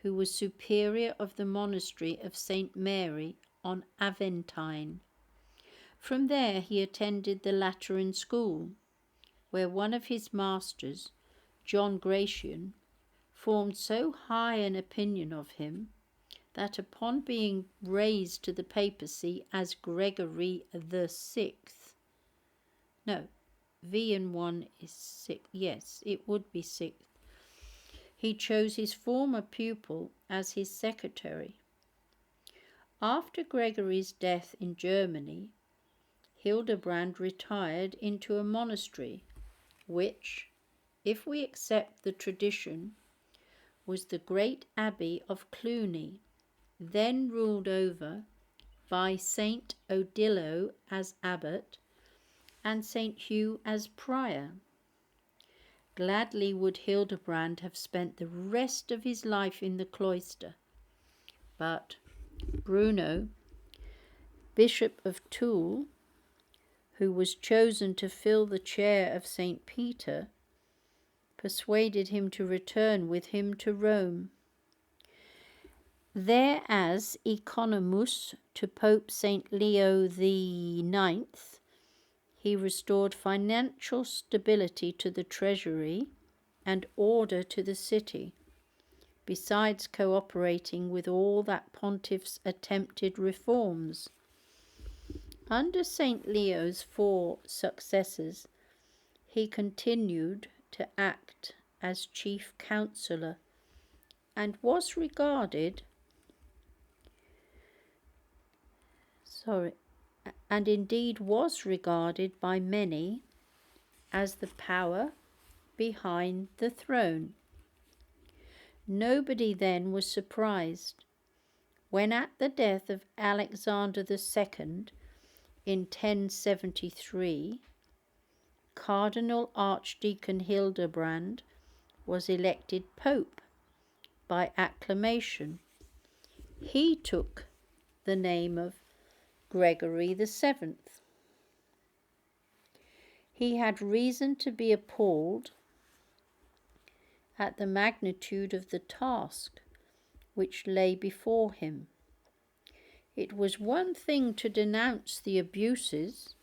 who was superior of the monastery of St. Mary on Aventine. From there he attended the Lateran school, where one of his masters, John Gratian, formed so high an opinion of him that upon being raised to the papacy as Gregory VI, no, V and 1 is 6, yes, it would be 6, he chose his former pupil as his secretary. After Gregory's death in Germany, Hildebrand retired into a monastery, which, if we accept the tradition, was the great abbey of Cluny, then ruled over by Saint Odilo as abbot and Saint Hugh as prior. Gladly would Hildebrand have spent the rest of his life in the cloister, but Bruno, Bishop of Toul, who was chosen to fill the chair of St. Peter, persuaded him to return with him to Rome. There, as economus to Pope St. Leo IX, he restored financial stability to the treasury and order to the city, besides cooperating with all that pontiff's attempted reforms. Under St. Leo's 4 successors, he continued to act as chief counsellor and was regarded and indeed was regarded by many as the power behind the throne. Nobody then was surprised when, at the death of Alexander II in 1073, Cardinal Archdeacon Hildebrand was elected Pope by acclamation. He took the name of Gregory VII. He had reason to be appalled at the magnitude of the task which lay before him. It was one thing to denounce the abuses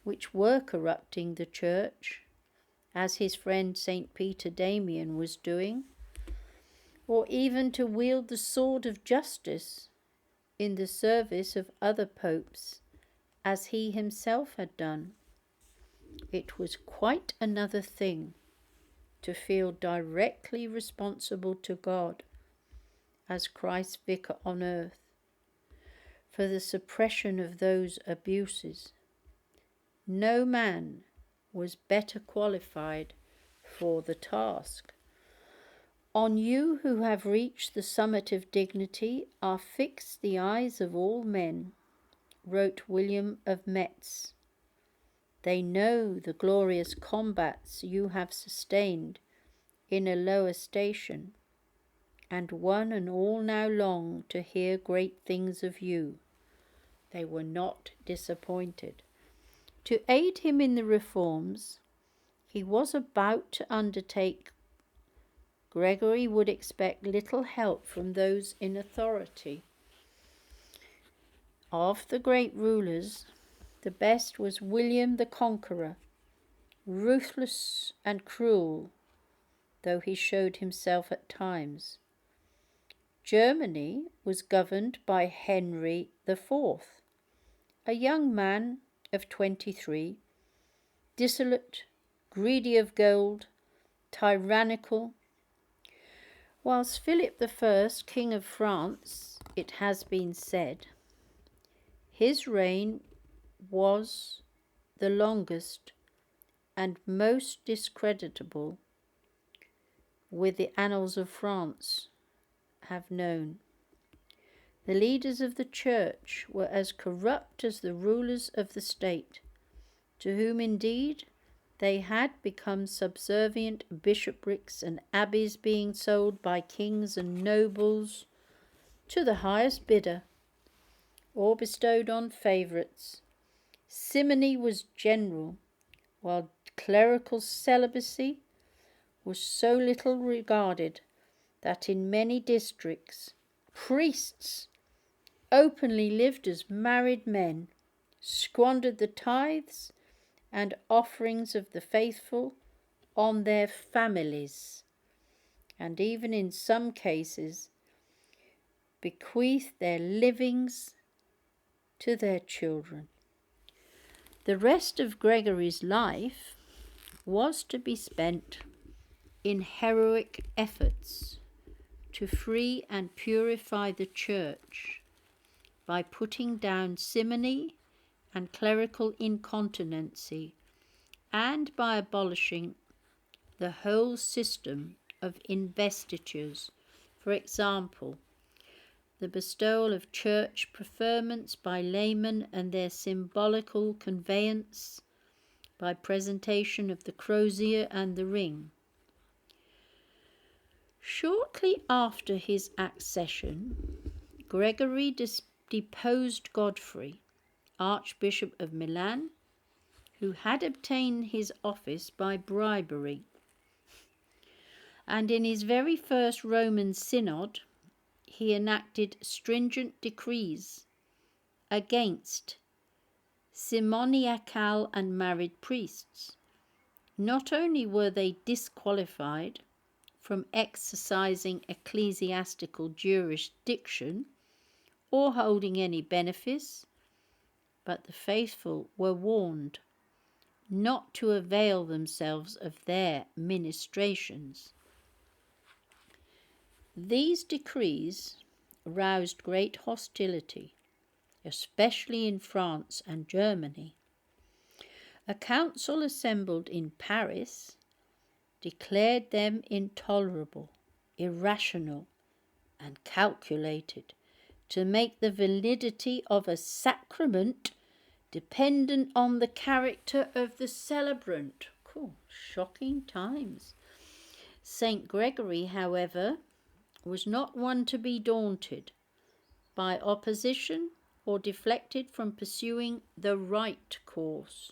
which were corrupting the church, as his friend St. Peter Damian was doing, or even to wield the sword of justice in the service of other popes, as he himself had done. It was quite another thing to feel directly responsible to God, as Christ's vicar on earth, for the suppression of those abuses. No man was better qualified for the task. On you who have reached the summit of dignity are fixed the eyes of all men, wrote William of Metz. They know the glorious combats you have sustained in a lower station, and one and all now long to hear great things of you. They were not disappointed. To aid him in the reforms he was about to undertake, Gregory would expect little help from those in authority. Of the great rulers, the best was William the Conqueror, ruthless and cruel, though he showed himself at times. Germany was governed by Henry IV, a young man of 23, dissolute, greedy of gold, tyrannical, whilst Philip I, King of France, it has been said, his reign was the longest and most discreditable with the annals of France have known. The leaders of the church were as corrupt as the rulers of the state, to whom indeed they had become subservient, bishoprics and abbeys being sold by kings and nobles to the highest bidder, or bestowed on favourites. Simony was general, while clerical celibacy was so little regarded that in many districts priests openly lived as married men, squandered the tithes and offerings of the faithful on their families, and even in some cases bequeathed their livings to their children. The rest of Gregory's life was to be spent in heroic efforts to free and purify the church by putting down simony and clerical incontinency, and by abolishing the whole system of investitures, for example, the bestowal of church preferments by laymen and their symbolical conveyance by presentation of the crozier and the ring. Shortly after his accession, Gregory deposed Godfrey, Archbishop of Milan, who had obtained his office by bribery. And in his very first Roman synod, he enacted stringent decrees against simoniacal and married priests. Not only were they disqualified from exercising ecclesiastical jurisdiction or holding any benefice, but the faithful were warned not to avail themselves of their ministrations. These decrees roused great hostility, especially in France and Germany. A council assembled in Paris declared them intolerable, irrational, and calculated to make the validity of a sacrament dependent on the character of the celebrant. Cool, shocking times. St. Gregory, however, was not one to be daunted by opposition or deflected from pursuing the right course.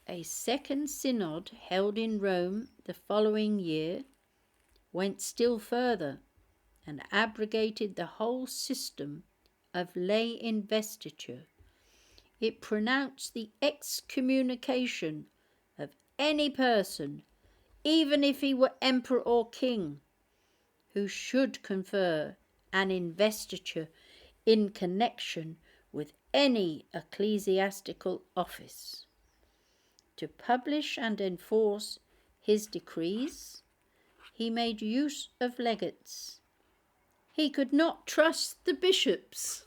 A second synod held in Rome the following year went still further and abrogated the whole system of lay investiture. It pronounced the excommunication of any person, even if he were emperor or king, who should confer an investiture in connection with any ecclesiastical office. To publish and enforce his decrees, he made use of legates. He could not trust the bishops.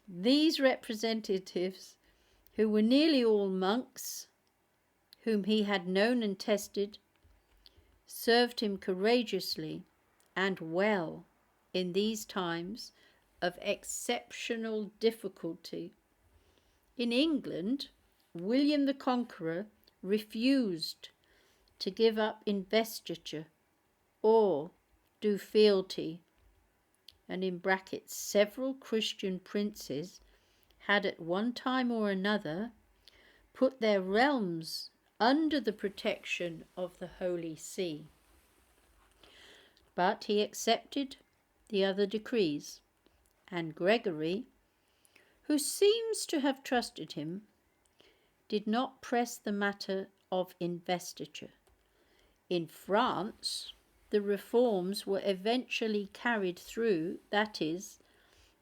These representatives, who were nearly all monks, whom he had known and tested, served him courageously and well in these times of exceptional difficulty. In England, William the Conqueror refused to give up investiture or do fealty, and in brackets, several Christian princes had at one time or another put their realms under the protection of the Holy See. But he accepted the other decrees, and Gregory, who seems to have trusted him, did not press the matter of investiture. In France, the reforms were eventually carried through, that is,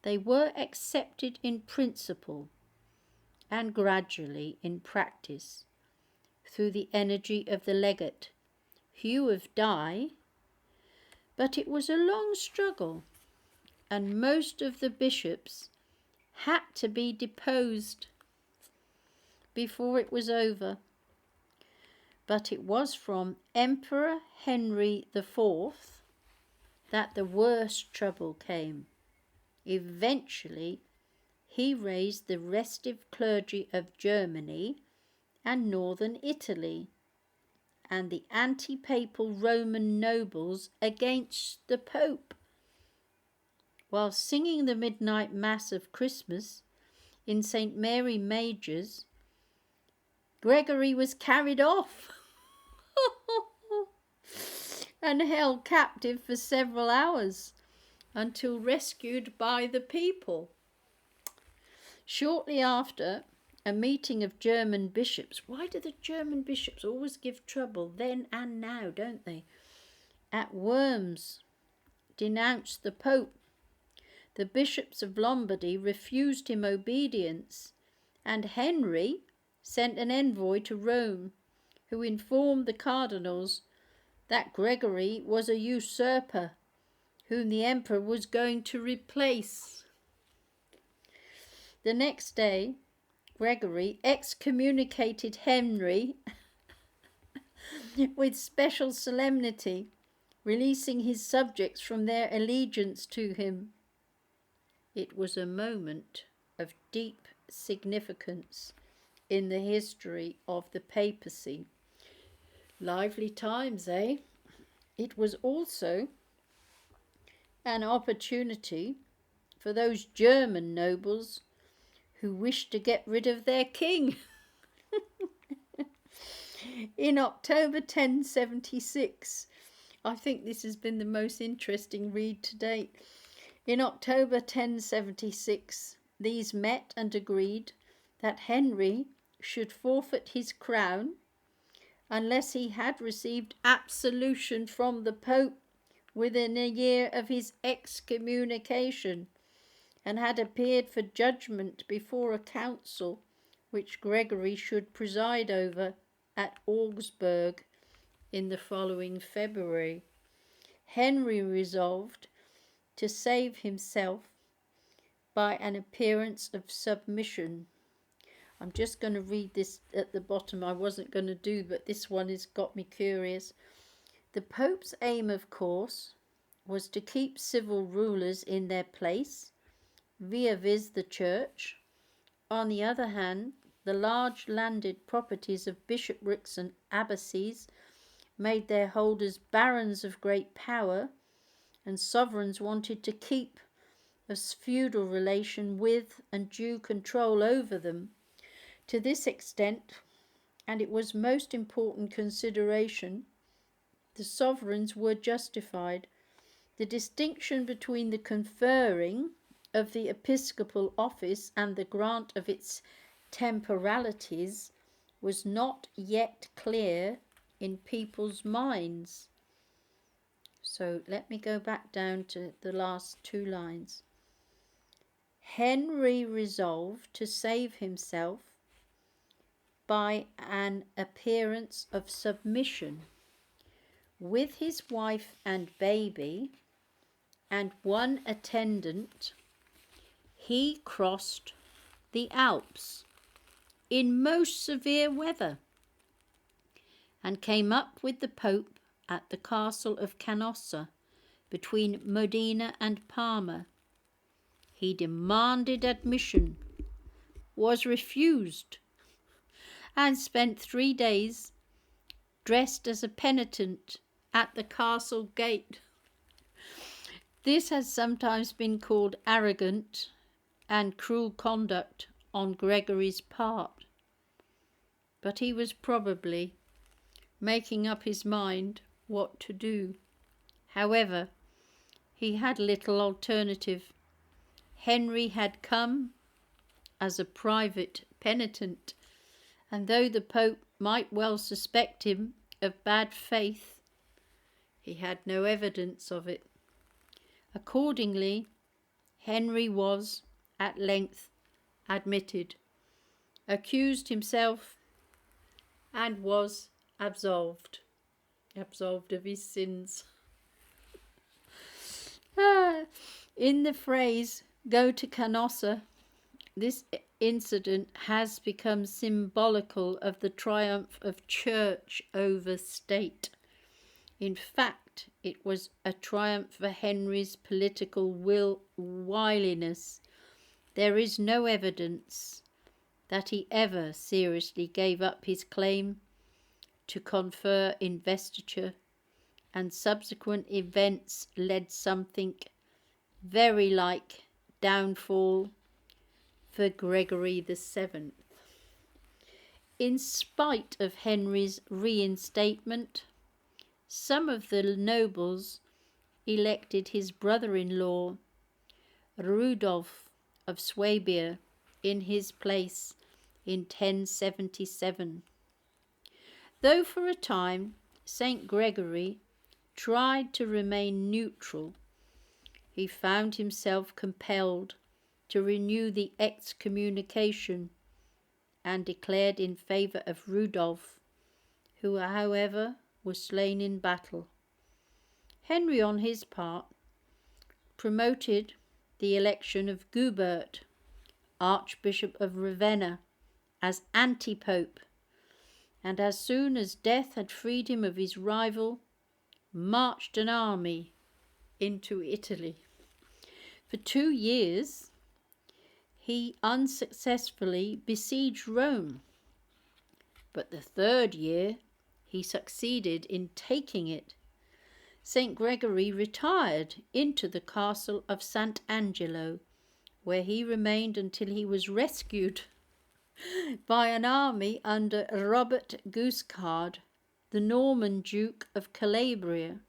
they were accepted in principle and gradually in practice through the energy of the legate, Hugh of Dye, but it was a long struggle, and most of the bishops had to be deposed before it was over. But it was from Emperor Henry IV that the worst trouble came. Eventually, he raised the restive clergy of Germany and northern Italy, and the anti-papal Roman nobles against the Pope. While singing the midnight mass of Christmas in St. Mary Major's, Gregory was carried off and held captive for several hours until rescued by the people. Shortly after, a meeting of German bishops — why do the German bishops always give trouble then and now, don't they? — at Worms denounced the Pope. The bishops of Lombardy refused him obedience, and Henry sent an envoy to Rome, who informed the cardinals that Gregory was a usurper whom the emperor was going to replace. The next day, Gregory excommunicated Henry with special solemnity, releasing his subjects from their allegiance to him. It was a moment of deep significance in the history of the papacy. Lively times, eh? it was also an opportunity for those German nobles who wished to get rid of their king. In October 1076, I think this has been the most interesting read to date. In October 1076, these met and agreed that Henry should forfeit his crown unless he had received absolution from the Pope within a year of his excommunication and had appeared for judgment before a council which Gregory should preside over at Augsburg in the following February. Henry resolved to save himself by an appearance of submission. I'm just going to read this at the bottom. I wasn't going to do, but this one has got me curious. The Pope's aim, of course, was to keep civil rulers in their place, viz. The Church. On the other hand, the large landed properties of bishoprics and abbacies made their holders barons of great power, and sovereigns wanted to keep a feudal relation with and due control over them. To this extent, and it was most important consideration, the sovereigns were justified. The distinction between the conferring of the episcopal office and the grant of its temporalities was not yet clear in people's minds. So let me go back down to the last two lines. Henry resolved to save himself by an appearance of submission. With his wife and baby and one attendant, he crossed the Alps in most severe weather and came up with the Pope at the castle of Canossa between Modena and Parma. He demanded admission, was refused, and spent 3 days dressed as a penitent at the castle gate. This has sometimes been called arrogant and cruel conduct on Gregory's part, but he was probably making up his mind what to do. However, he had little alternative. Henry had come as a private penitent, and though the Pope might well suspect him of bad faith, he had no evidence of it. Accordingly, Henry was at length admitted, accused himself, and was absolved of his sins. In the phrase, go to Canossa, this incident has become symbolical of the triumph of church over state. In fact, it was a triumph for Henry's political wiliness. There is no evidence that he ever seriously gave up his claim to confer investiture, and subsequent events led something very like downfall for Gregory VII. In spite of Henry's reinstatement, some of the nobles elected his brother-in-law, Rudolph of Swabia, in his place in 1077. Though for a time St. Gregory tried to remain neutral, he found himself compelled to renew the excommunication and declared in favour of Rudolph, who, however, was slain in battle. Henry, on his part, promoted the election of Gubert, Archbishop of Ravenna, as anti-pope, and as soon as death had freed him of his rival, marched an army into Italy. For 2 years, he unsuccessfully besieged Rome, but the 3rd year he succeeded in taking it. St. Gregory retired into the castle of St. Angelo, where he remained until he was rescued by an army under Robert Guiscard, the Norman Duke of Calabria.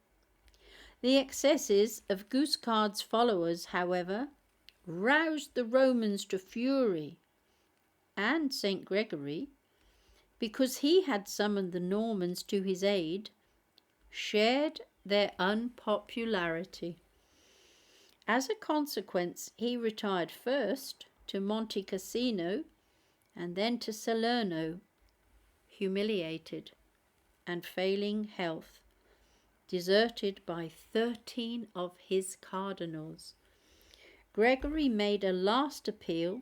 The excesses of Guiscard's followers, however, roused the Romans to fury, and St. Gregory, because he had summoned the Normans to his aid, shared their unpopularity. As a consequence, he retired first to Monte Cassino and then to Salerno, humiliated and failing health, deserted by 13 of his cardinals. Gregory made a last appeal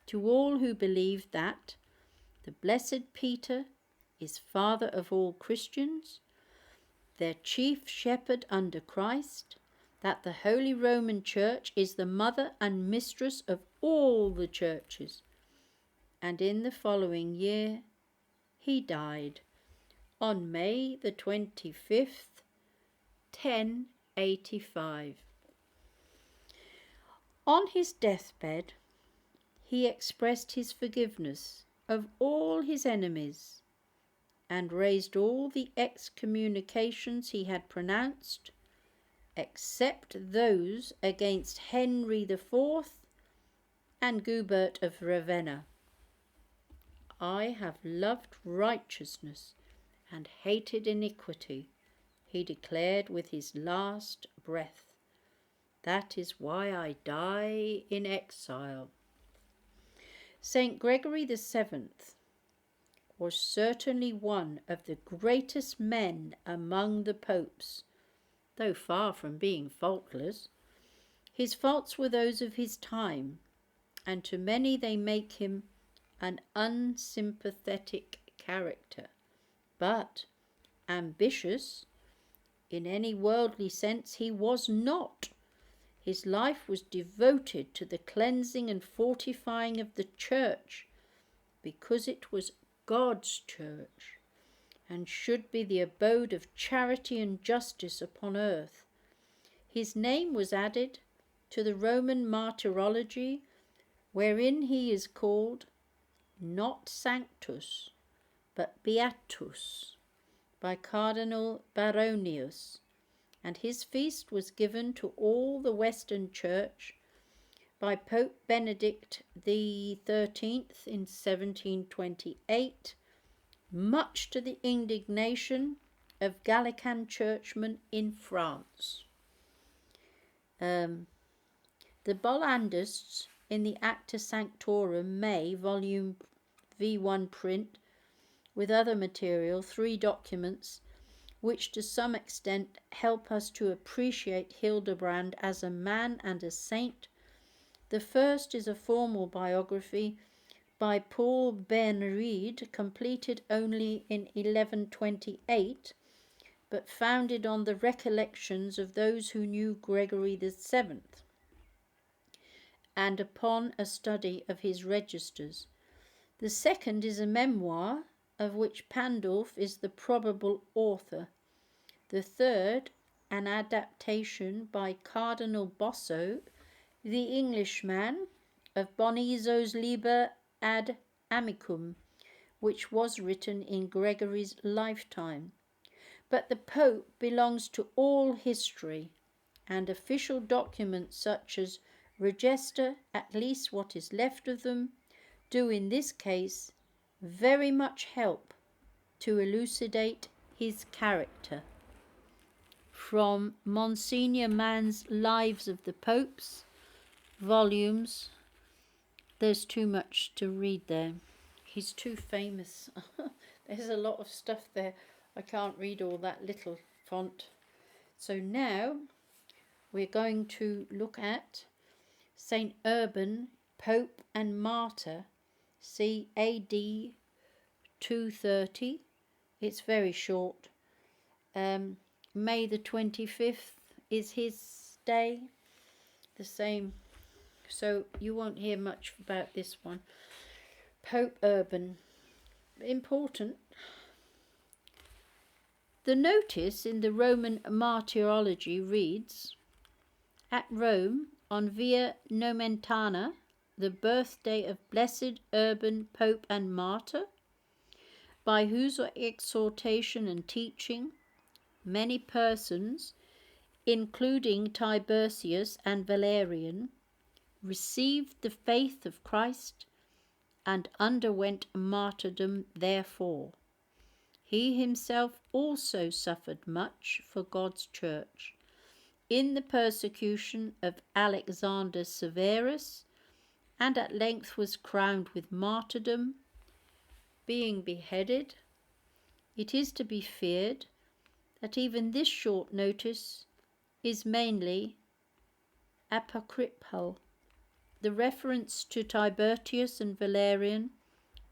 to all who believed that the Blessed Peter is Father of all Christians, their chief shepherd under Christ, that the Holy Roman Church is the mother and mistress of all the churches. And in the following year he died on May the 25th, 1085. On his deathbed, he expressed his forgiveness of all his enemies and raised all the excommunications he had pronounced, except those against Henry IV and Gubert of Ravenna. I have loved righteousness and hated iniquity, he declared with his last breath. That is why I die in exile. St. Gregory VII was certainly one of the greatest men among the popes, though far from being faultless. His faults were those of his time, and to many they make him an unsympathetic character. But ambitious, in any worldly sense, he was not. His life was devoted to the cleansing and fortifying of the church, because it was God's church, and should be the abode of charity and justice upon earth. His name was added to the Roman martyrology, wherein he is called not Sanctus, but Beatus, by Cardinal Baronius, and his feast was given to all the Western Church by Pope Benedict XIII in 1728, much to the indignation of Gallican churchmen in France. The Bollandists in the Acta Sanctorum May, volume V1 print, with other material, 3 documents, which to some extent help us to appreciate Hildebrand as a man and a saint. The first is a formal biography by Paul Bernried, completed only in 1128, but founded on the recollections of those who knew Gregory VII, and upon a study of his registers. The second is a memoir, of which Pandulf is the probable author. The third, an adaptation by Cardinal Bosso, the Englishman, of Bonizo's Liber ad Amicum, which was written in Gregory's lifetime. But the Pope belongs to all history, and official documents such as register at least what is left of them, do in this case very much help to elucidate his character. From Monsignor Mann's Lives of the Popes, volumes. There's too much to read there. He's too famous. There's a lot of stuff there. I can't read all that little font. So now we're going to look at Saint Urban, Pope and Martyr, c. AD 230. It's very short. May the 25th is his day. The same. So you won't hear much about this one. Pope Urban. Important. The notice in the Roman Martyrology reads, "At Rome, on Via Nomentana, the birthday of Blessed Urban, Pope and Martyr, by whose exhortation and teaching many persons, including Tiburtius and Valerian, received the faith of Christ and underwent martyrdom therefore. He himself also suffered much for God's church in the persecution of Alexander Severus, and at length was crowned with martyrdom, being beheaded. It is to be feared that even this short notice is mainly apocryphal. The reference to Tiburtius and Valerian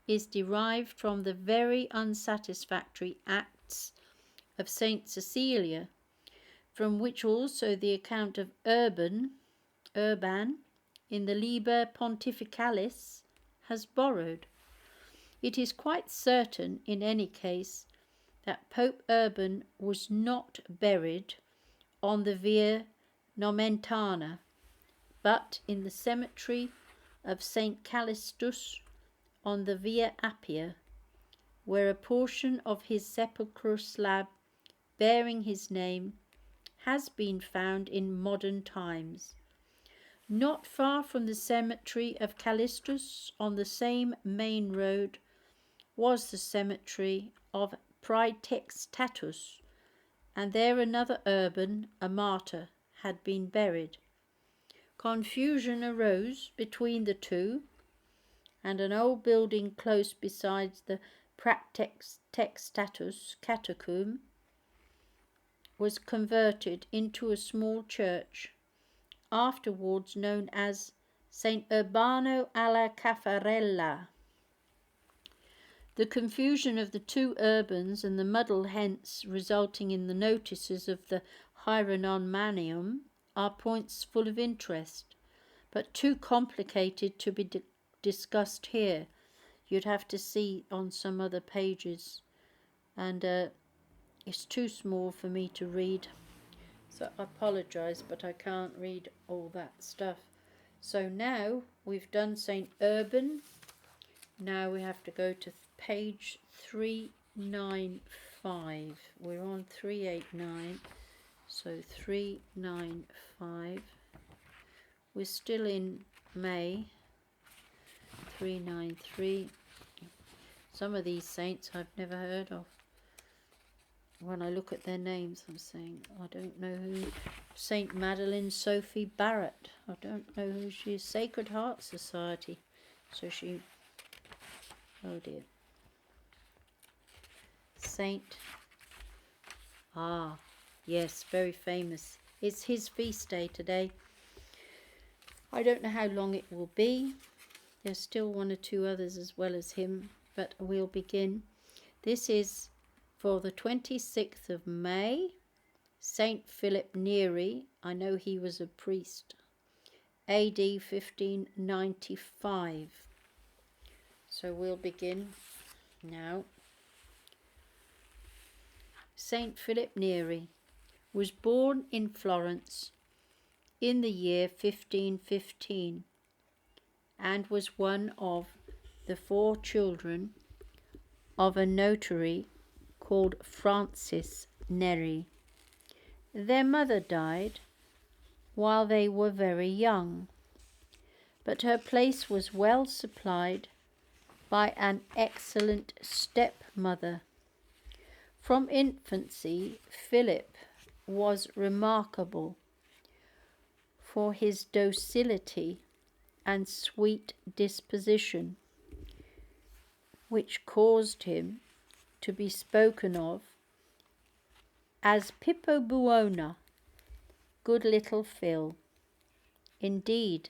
is derived from the very unsatisfactory Acts of Saint Cecilia, from which also the account of Urban in the Liber Pontificalis has borrowed. It is quite certain, in any case, that Pope Urban was not buried on the Via Nomentana, but in the cemetery of St. Callistus on the Via Appia, where a portion of his sepulchral slab bearing his name has been found in modern times. Not far from the cemetery of Callistus, on the same main road, was the cemetery of Praetextatus, and there another Urban, a martyr, had been buried. Confusion arose between the two, and an old building close beside the Praetextatus catacomb was converted into a small church, afterwards known as St. Urbano alla Caffarella. The confusion of the two Urbans and the muddle hence resulting in the notices of the Hieronomium are points full of interest, but too complicated to be discussed here. You'd have to see on some other pages, and it's too small for me to read, so I apologise, but I can't read all that stuff. So now we've done St. Urban. Now we have to go to page 395. We're on 389, so 395. We're still in May. 393. Some of these saints I've never heard of. When I look at their names, I'm saying, I don't know who. St. Madeleine Sophie Barrett. I don't know who she is. Sacred Heart Society. So she... Oh dear. Saint... Ah, yes, very famous. It's his feast day today. I don't know how long it will be. There's still one or two others as well as him, but we'll begin. This is for the 26th of May, Saint Philip Neri. I know he was a priest. AD 1595. So we'll begin now. Saint Philip Neri was born in Florence in the year 1515 and was one of the 4 children of a notary called Francis Neri. Their mother died while they were very young, but her place was well supplied by an excellent stepmother. From infancy, Philip was remarkable for his docility and sweet disposition, which caused him to be spoken of as Pippo Buona, good little Phil. Indeed,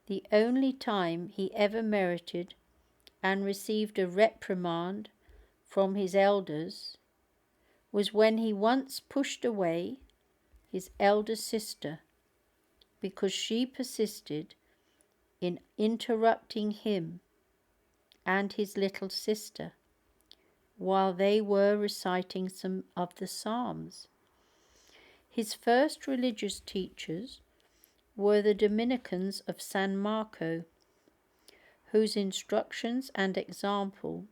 the only time he ever merited and received a reprimand from his elders was when he once pushed away his elder sister because she persisted in interrupting him and his little sister while they were reciting some of the Psalms. His first religious teachers were the Dominicans of San Marco, whose instructions and example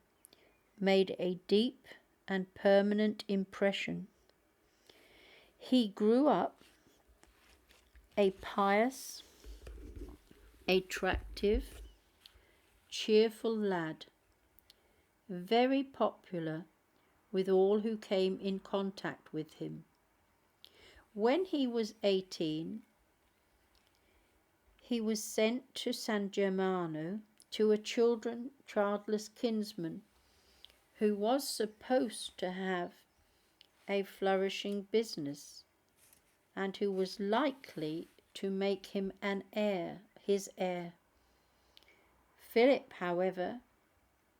made a deep and permanent impression. He grew up a pious, attractive, cheerful lad, very popular with all who came in contact with him. When he was 18, he was sent to San Germano to a childless kinsman who was supposed to have a flourishing business and who was likely to make him his heir. Philip, however,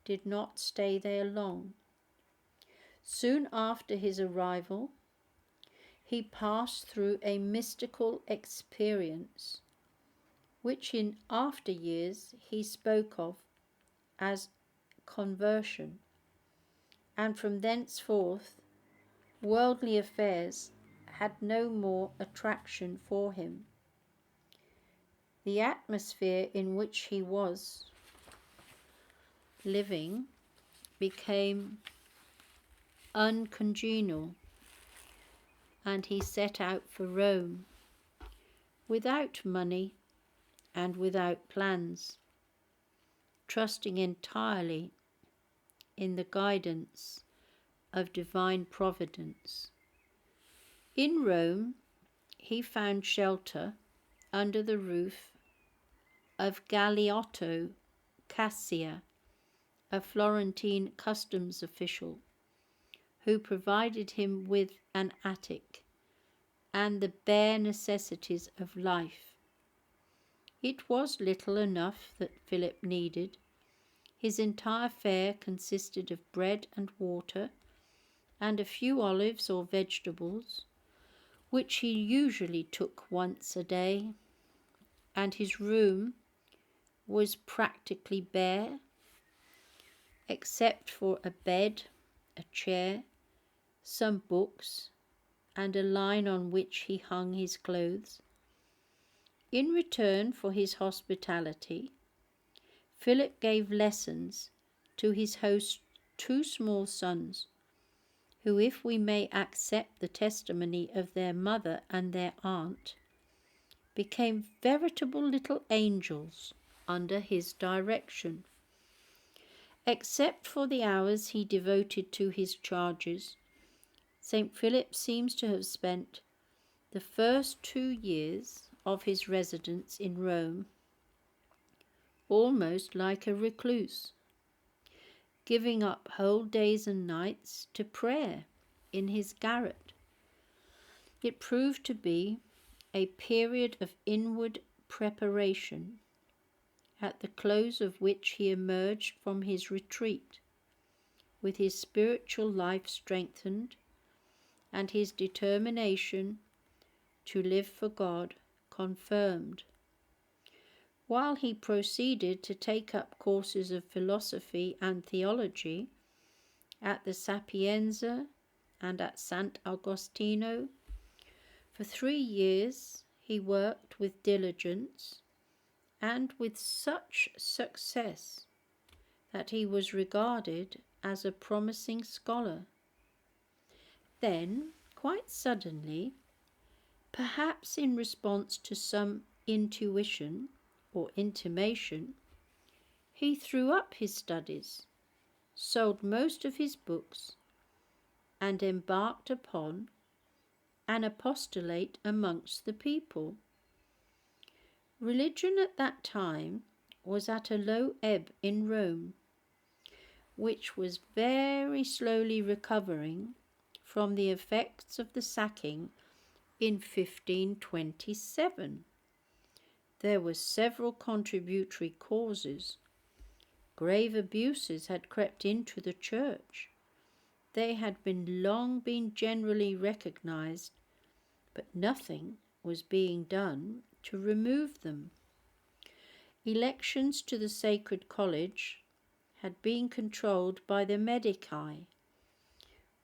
did not stay there long. Soon after his arrival, he passed through a mystical experience, which in after years he spoke of as conversion, and from thenceforth worldly affairs had no more attraction for him. The atmosphere in which he was living became uncongenial, and he set out for Rome without money and without plans, trusting entirely in the guidance of divine providence. In Rome, he found shelter under the roof of Galeotto CASCIA, a Florentine customs official, who provided him with an attic and the bare necessities of life. It was little enough that Philip needed. His entire fare consisted of bread and water and a few olives or vegetables, which he usually took once a day, and his room was practically bare, except for a bed, a chair, some books, and a line on which he hung his clothes. In return for his hospitality, Philip gave lessons to his host's two small sons, who, if we may accept the testimony of their mother and their aunt, became veritable little angels under his direction. Except for the hours he devoted to his charges, St. Philip seems to have spent the first 2 years of his residence in Rome almost like a recluse, giving up whole days and nights to prayer in his garret. It proved to be a period of inward preparation, at the close of which he emerged from his retreat with his spiritual life strengthened and his determination to live for God confirmed. While he proceeded to take up courses of philosophy and theology at the Sapienza and at Sant Agostino, for 3 years he worked with diligence and with such success that he was regarded as a promising scholar. Then, quite suddenly, perhaps in response to some intuition or intimation, he threw up his studies, sold most of his books, and embarked upon an apostolate amongst the people. Religion at that time was at a low ebb in Rome, which was very slowly recovering from the effects of the sacking in 1527. There were several contributory causes. Grave abuses had crept into the church. They had long been generally recognized, but nothing was being done to remove them. Elections to the Sacred College had been controlled by the Medici,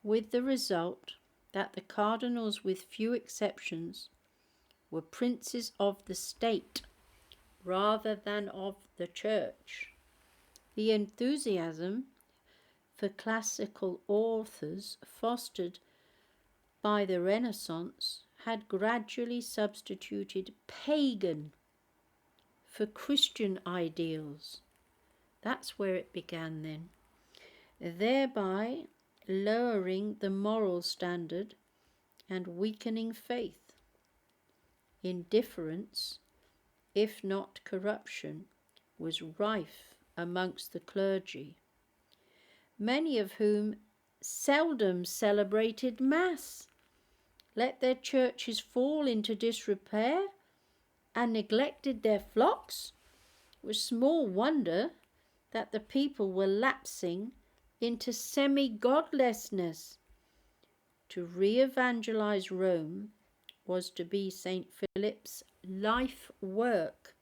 with the result that the cardinals, with few exceptions, were princes of the state rather than of the church. The enthusiasm for classical authors fostered by the Renaissance had gradually substituted pagan for Christian ideals. That's where it began then, thereby lowering the moral standard and weakening faith. Indifference, if not corruption, was rife amongst the clergy, many of whom seldom celebrated Mass, let their churches fall into disrepair, and neglected their flocks. It was small wonder that the people were lapsing into semi-godlessness. To re-evangelize Rome was to be St. Philip's life work,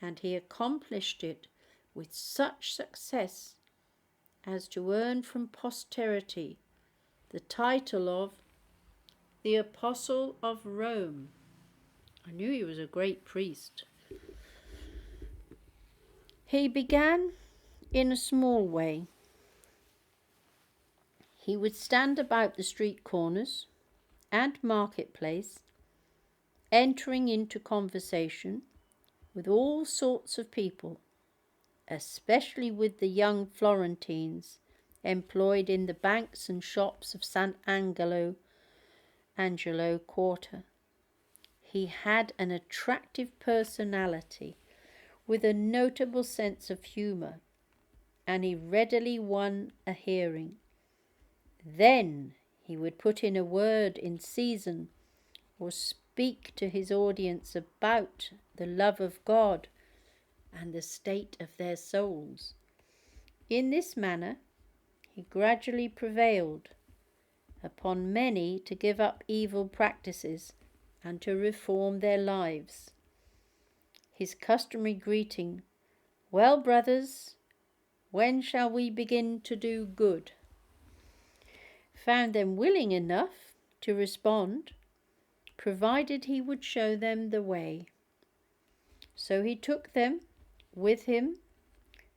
and he accomplished it with such success as to earn from posterity the title of the Apostle of Rome. I knew he was a great priest. He began in a small way. He would stand about the street corners and marketplace, entering into conversation with all sorts of people, especially with the young Florentines employed in the banks and shops of San Angelo quarter. He had an attractive personality with a notable sense of humour, and he readily won a hearing. Then he would put in a word in season or speak to his audience about the love of God and the state of their souls. In this manner he gradually prevailed upon many to give up evil practices and to reform their lives. His customary greeting, "Well, brothers, when shall we begin to do good?" found them willing enough to respond, provided he would show them the way. So he took them with him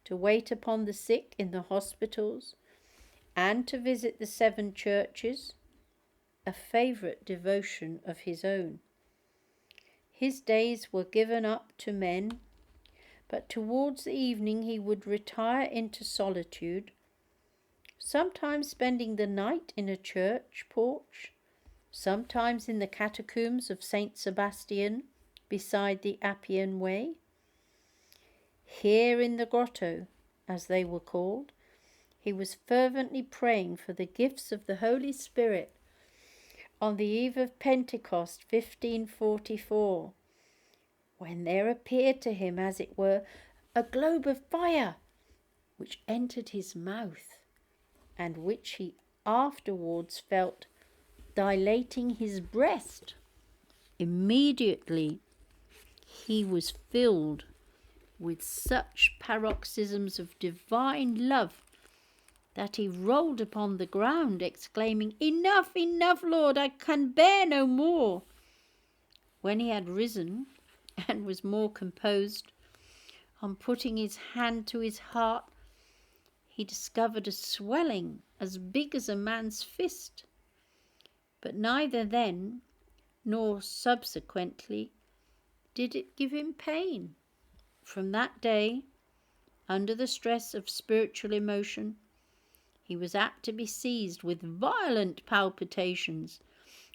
to wait upon the sick in the hospitals and to visit the 7 churches, a favourite devotion of his own. His days were given up to men, but towards the evening he would retire into solitude, sometimes spending the night in a church porch, sometimes in the catacombs of St. Sebastian beside the Appian Way. Here in the grotto, as they were called, he was fervently praying for the gifts of the Holy Spirit on the eve of Pentecost 1544, when there appeared to him, as it were, a globe of fire, which entered his mouth, and which he afterwards felt dilating his breast. Immediately he was filled with such paroxysms of divine love that he rolled upon the ground, exclaiming, "Enough, enough, Lord, I can bear no more." When he had risen and was more composed, on putting his hand to his heart, he discovered a swelling as big as a man's fist. But neither then nor subsequently did it give him pain. From that day, under the stress of spiritual emotion, he was apt to be seized with violent palpitations,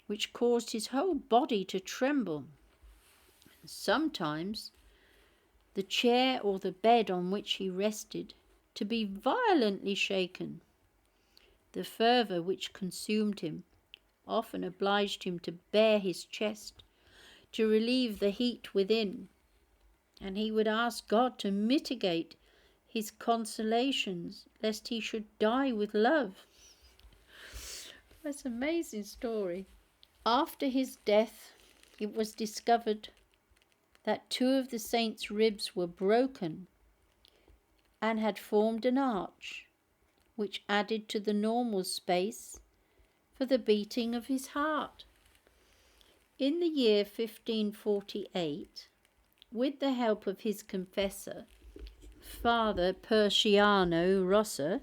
which caused his whole body to tremble. Sometimes the chair or the bed on which he rested to be violently shaken. The fervour which consumed him often obliged him to bare his chest to relieve the heat within, and he would ask God to mitigate his consolations, lest he should die with love. That's an amazing story. After his death, it was discovered that 2 of the saint's ribs were broken and had formed an arch, which added to the normal space for the beating of his heart. In the year 1548, with the help of his confessor, Father Persiano Rossa,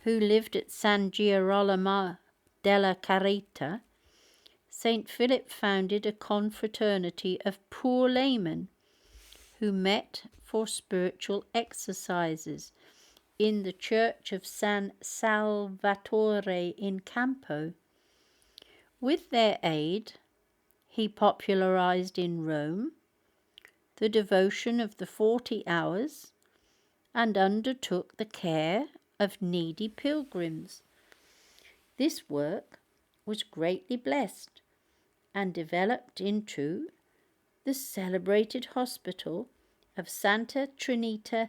who lived at San Girolamo della Carita, St. Philip founded a confraternity of poor laymen who met for spiritual exercises in the church of San Salvatore in Campo. With their aid, he popularized in Rome the devotion of the 40 hours and undertook the care of needy pilgrims. This work was greatly blessed and developed into the celebrated hospital of Santa Trinita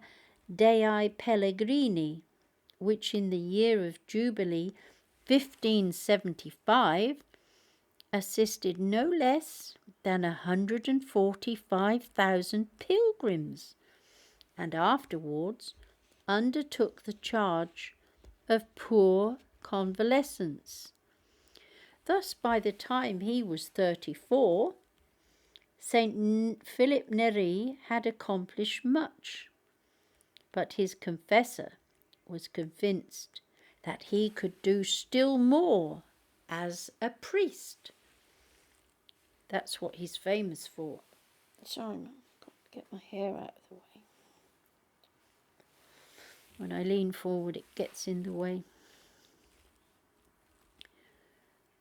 dei Pellegrini, which in the year of Jubilee 1575 assisted no less than 145,000 pilgrims, and afterwards undertook the charge of poor convalescents. Thus, by the time he was 34, St. Philip Neri had accomplished much, but his confessor was convinced that he could do still more as a priest. That's what he's famous for. Sorry, I've got to get my hair out of the way. When I lean forward, it gets in the way.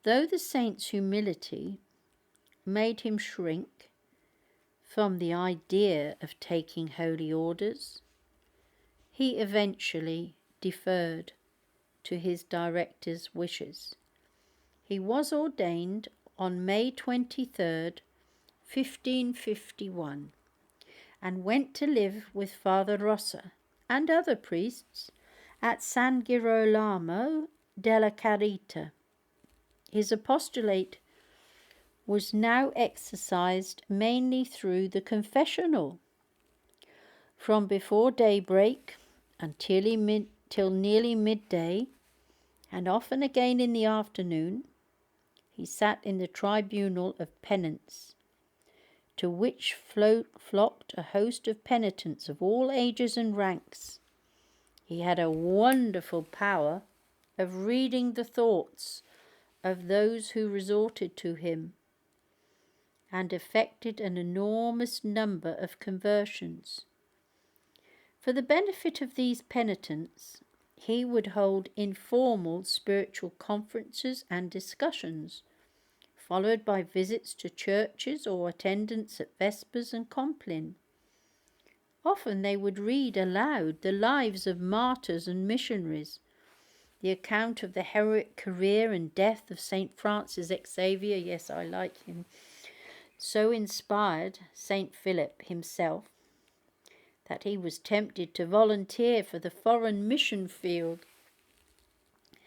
Though the saint's humility made him shrink from the idea of taking holy orders, he eventually deferred to his director's wishes. He was ordained on May 23rd, 1551, and went to live with Father Rossa and other priests at San Girolamo della Carita. His apostolate was now exercised mainly through the confessional. From before daybreak until nearly midday, and often again in the afternoon, he sat in the tribunal of penance, to which flocked a host of penitents of all ages and ranks. He had a wonderful power of reading the thoughts of those who resorted to him, and effected an enormous number of conversions. For the benefit of these penitents, he would hold informal spiritual conferences and discussions, followed by visits to churches or attendance at Vespers and Compline. Often they would read aloud the lives of martyrs and missionaries, the account of the heroic career and death of St. Francis Xavier. Yes, I like him. So inspired St. Philip himself that he was tempted to volunteer for the foreign mission field.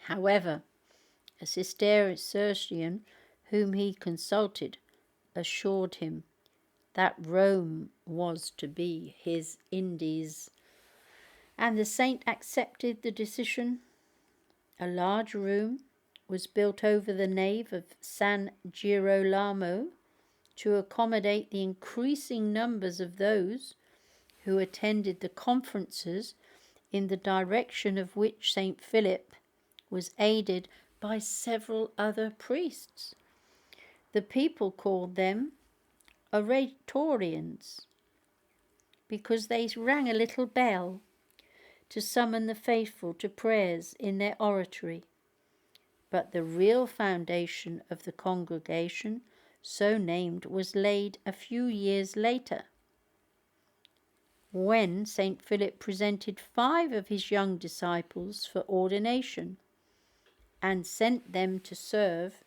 However, a Cistercian whom he consulted assured him that Rome was to be his Indies, and the saint accepted the decision. A large room was built over the nave of San Girolamo to accommodate the increasing numbers of those who attended the conferences, in the direction of which St. Philip was aided by several other priests. The people called them oratorians because they rang a little bell to summon the faithful to prayers in their oratory. But the real foundation of the congregation, so named, was laid a few years later, when St. Philip presented 5 of his young disciples for ordination and sent them to serve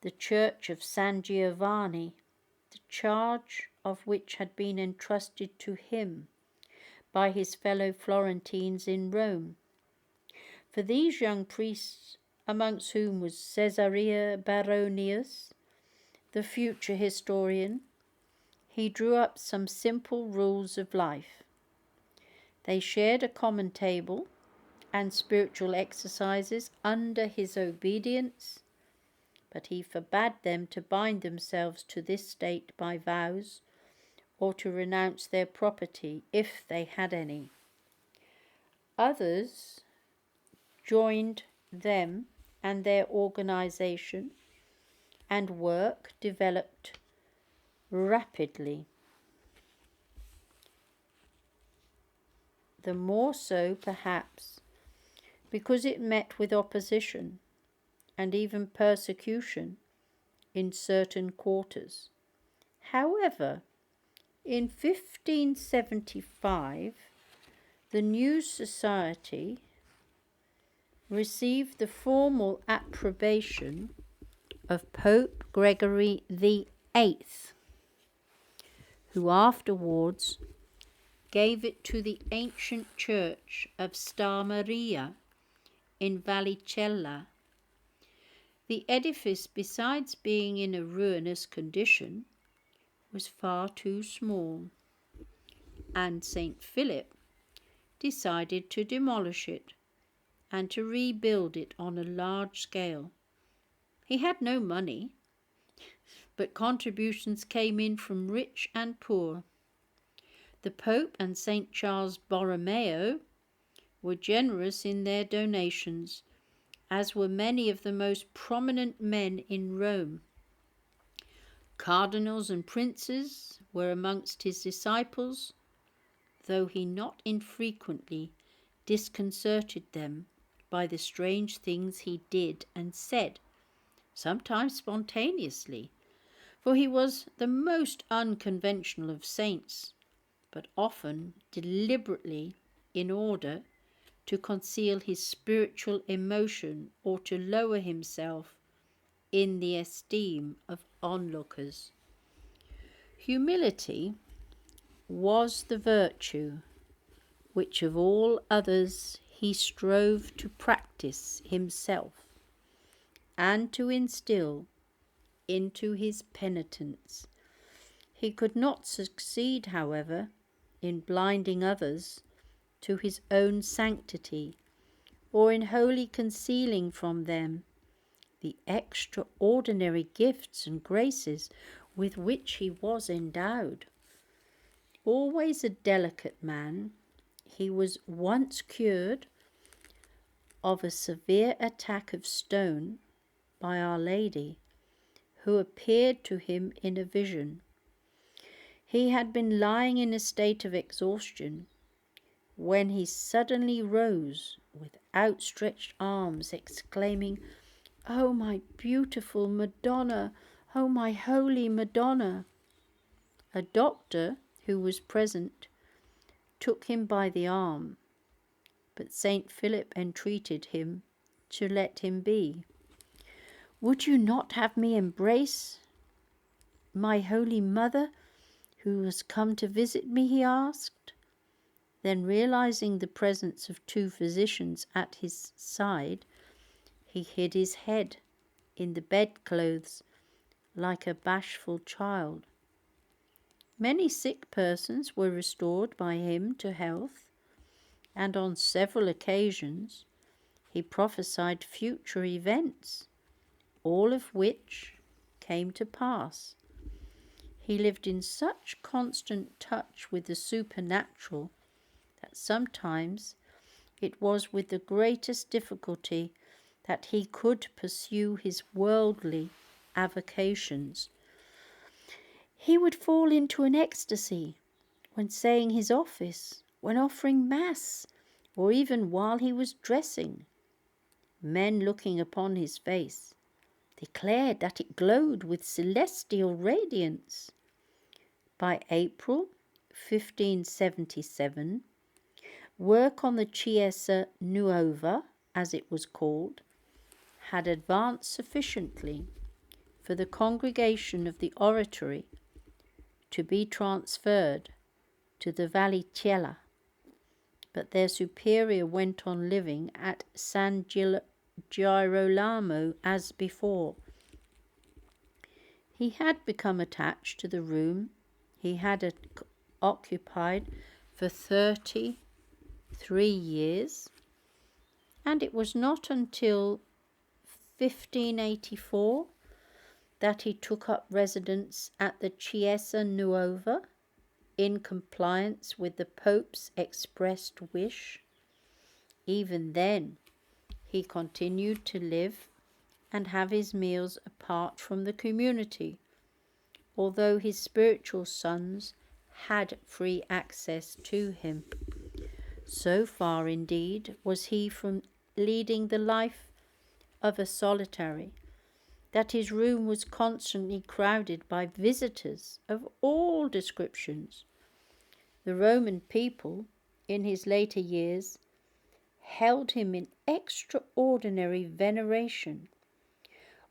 the church of San Giovanni, the charge of which had been entrusted to him by his fellow Florentines in Rome. For these young priests, amongst whom was Caesarea Baronius, the future historian, he drew up some simple rules of life. They shared a common table and spiritual exercises under his obedience, but he forbade them to bind themselves to this state by vows, or to renounce their property if they had any. Others joined them, and their organization and work developed rapidly. The more so, perhaps, because it met with opposition and even persecution in certain quarters. However, in 1575, the new society received the formal approbation of Pope Gregory VIII, who afterwards gave it to the ancient church of Sta Maria in Vallicella. The edifice, besides being in a ruinous condition, was far too small, and St. Philip decided to demolish it and to rebuild it on a large scale. He had no money, but contributions came in from rich and poor. The Pope and St. Charles Borromeo were generous in their donations, as were many of the most prominent men in Rome. Cardinals and princes were amongst his disciples, though he not infrequently disconcerted them by the strange things he did and said, sometimes spontaneously, for he was the most unconventional of saints, but often deliberately, in order to conceal his spiritual emotion or to lower himself in the esteem of onlookers. Humility was the virtue which of all others he strove to practice himself and to instill into his penitents. He could not succeed, however, in blinding others to his own sanctity, or in wholly concealing from them the extraordinary gifts and graces with which he was endowed. Always a delicate man, he was once cured of a severe attack of stone by Our Lady, who appeared to him in a vision. He had been lying in a state of exhaustion when he suddenly rose with outstretched arms, exclaiming, "Oh, my beautiful Madonna! Oh, my holy Madonna!" A doctor who was present took him by the arm, but St. Philip entreated him to let him be. "Would you not have me embrace my Holy Mother, who has come to visit me?" he asked. Then, realizing the presence of two physicians at his side, he hid his head in the bedclothes like a bashful child. Many sick persons were restored by him to health, and on several occasions he prophesied future events, all of which came to pass. He lived in such constant touch with the supernatural that sometimes it was with the greatest difficulty that he could pursue his worldly avocations. He would fall into an ecstasy when saying his office, when offering mass, or even while he was dressing. Men looking upon his face declared that it glowed with celestial radiance. By April 1577, work on the Chiesa Nuova, as it was called, had advanced sufficiently for the congregation of the oratory to be transferred to the Vallicella, but their superior went on living at San Girolamo as before. He had become attached to the room he had occupied for 33 years, and it was not until 1584 that he took up residence at the Chiesa Nuova in compliance with the Pope's expressed wish. Even then, he continued to live and have his meals apart from the community, although his spiritual sons had free access to him. So far, indeed, was he from leading the life of a solitary, that his room was constantly crowded by visitors of all descriptions. The Roman people, in his later years, held him in extraordinary veneration,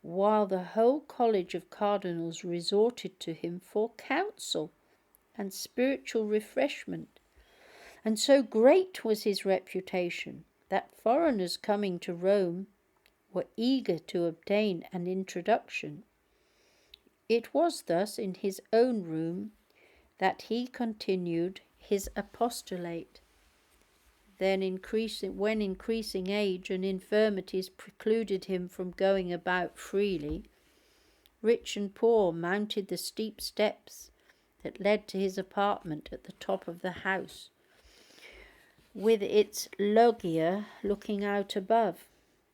while the whole college of cardinals resorted to him for counsel and spiritual refreshment. And so great was his reputation that foreigners coming to Rome were eager to obtain an introduction. It was thus in his own room that he continued his apostolate. Then, when increasing age and infirmities precluded him from going about freely, rich and poor mounted the steep steps that led to his apartment at the top of the house, with its loggia looking out above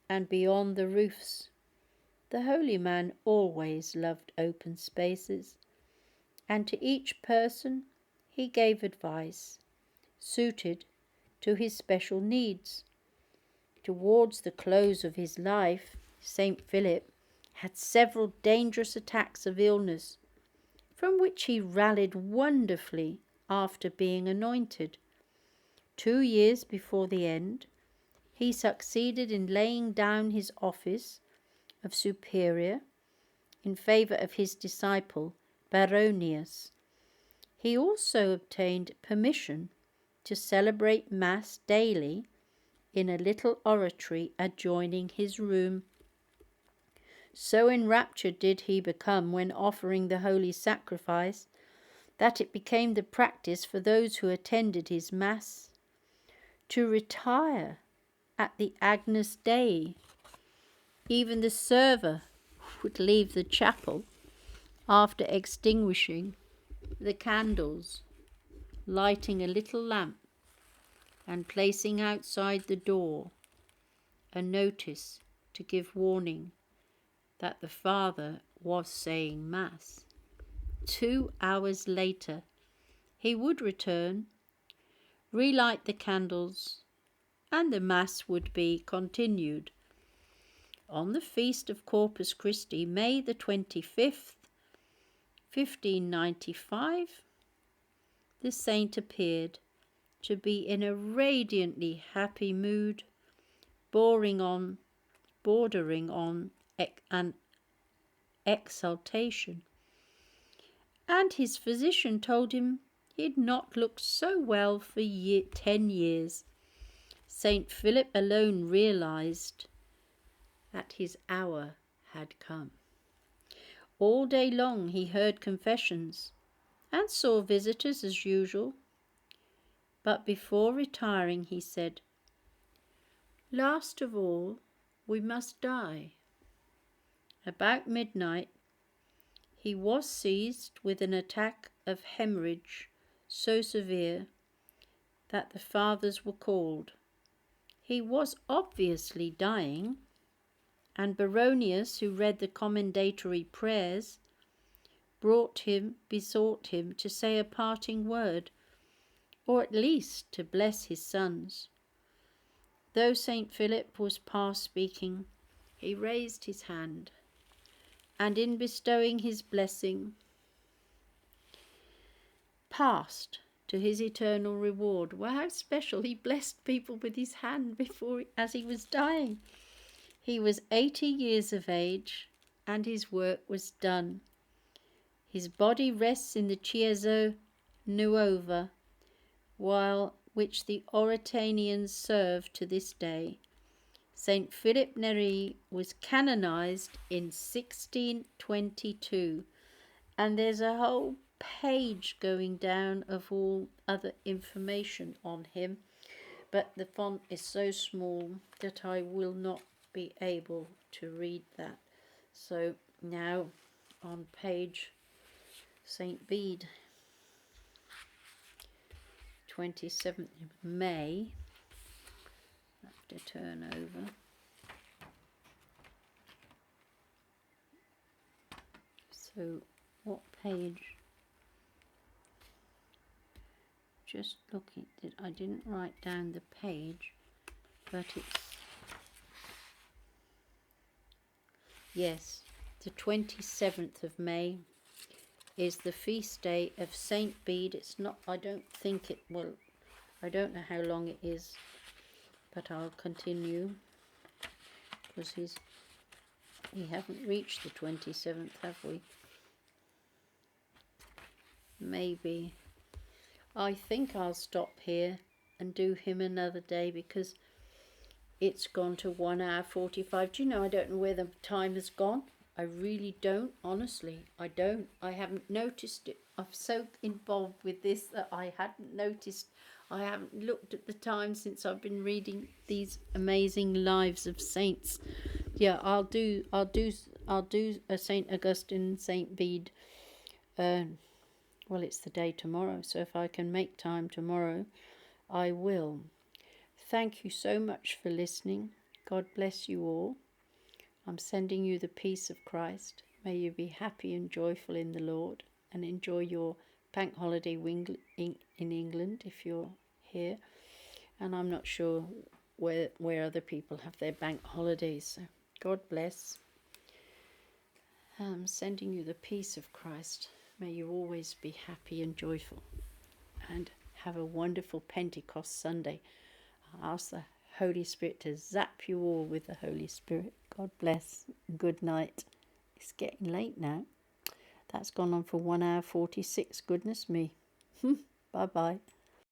and beyond the roofs. The holy man always loved open spaces, and to each person he gave advice suited to his special needs. Towards the close of his life, St. Philip had several dangerous attacks of illness, from which he rallied wonderfully after being anointed. 2 years before the end, he succeeded in laying down his office of superior in favour of his disciple Baronius. He also obtained permission to celebrate Mass daily in a little oratory adjoining his room. So enraptured did he become when offering the holy sacrifice that it became the practice for those who attended his Mass to retire at the Agnus Dei. Even the server would leave the chapel after extinguishing the candles, lighting a little lamp and placing outside the door a notice to give warning that the Father was saying Mass. 2 hours later, he would return, relight the candles, and the Mass would be continued. On the feast of Corpus Christi, May the 25th, 1595, the saint appeared to be in a radiantly happy mood, bordering on an exaltation, and his physician told him he'd not looked so well for 10 years. St. Philip alone realized that his hour had come. All day long he heard confessions and saw visitors as usual, but before retiring he said, "Last of all, we must die." About midnight he was seized with an attack of hemorrhage so severe that the fathers were called. He was obviously dying, and Baronius, who read the commendatory prayers, besought him to say a parting word, or at least to bless his sons. Though St. Philip was past speaking, he raised his hand, and in bestowing his blessing, passed to his eternal reward. Wow, how special! He blessed people with his hand as he was dying. He was 80 years of age, and his work was done. His body rests in the Chiesa Nuova, which the Oretanians serve to this day. St. Philip Neri was canonized in 1622, and there's a whole page going down of all other information on him. but the font is so small that I will not be able to read that. So now on page St. Bede, 27th of May, I have to turn over. So what page? Just looking, I didn't write down the page, but it's, yes, the 27th of May is the feast day of St. Bede. It's not, I don't think it will, I don't know how long it is, but I'll continue, because we haven't reached the 27th, have we? Maybe. I think I'll stop here and do him another day, because it's gone to 1 hour 45. Do you know, I don't know where the time has gone. I really don't, honestly. I don't. I haven't noticed it. I'm so involved with this that I hadn't noticed. I haven't looked at the time since I've been reading these amazing lives of saints. Yeah, I'll do a Saint Augustine and Saint Bede. Well, it's the day tomorrow, so if I can make time tomorrow, I will. Thank you so much for listening. God bless you all. I'm sending you the peace of Christ. May you be happy and joyful in the Lord, and enjoy your bank holiday in England if you're here. And I'm not sure where other people have their bank holidays. So God bless. I'm sending you the peace of Christ. May you always be happy and joyful, and have a wonderful Pentecost Sunday. I ask the Holy Spirit to zap you all with the Holy Spirit. God bless. Good night. It's getting late now. That's gone on for 1 hour 46. Goodness me. Bye-bye.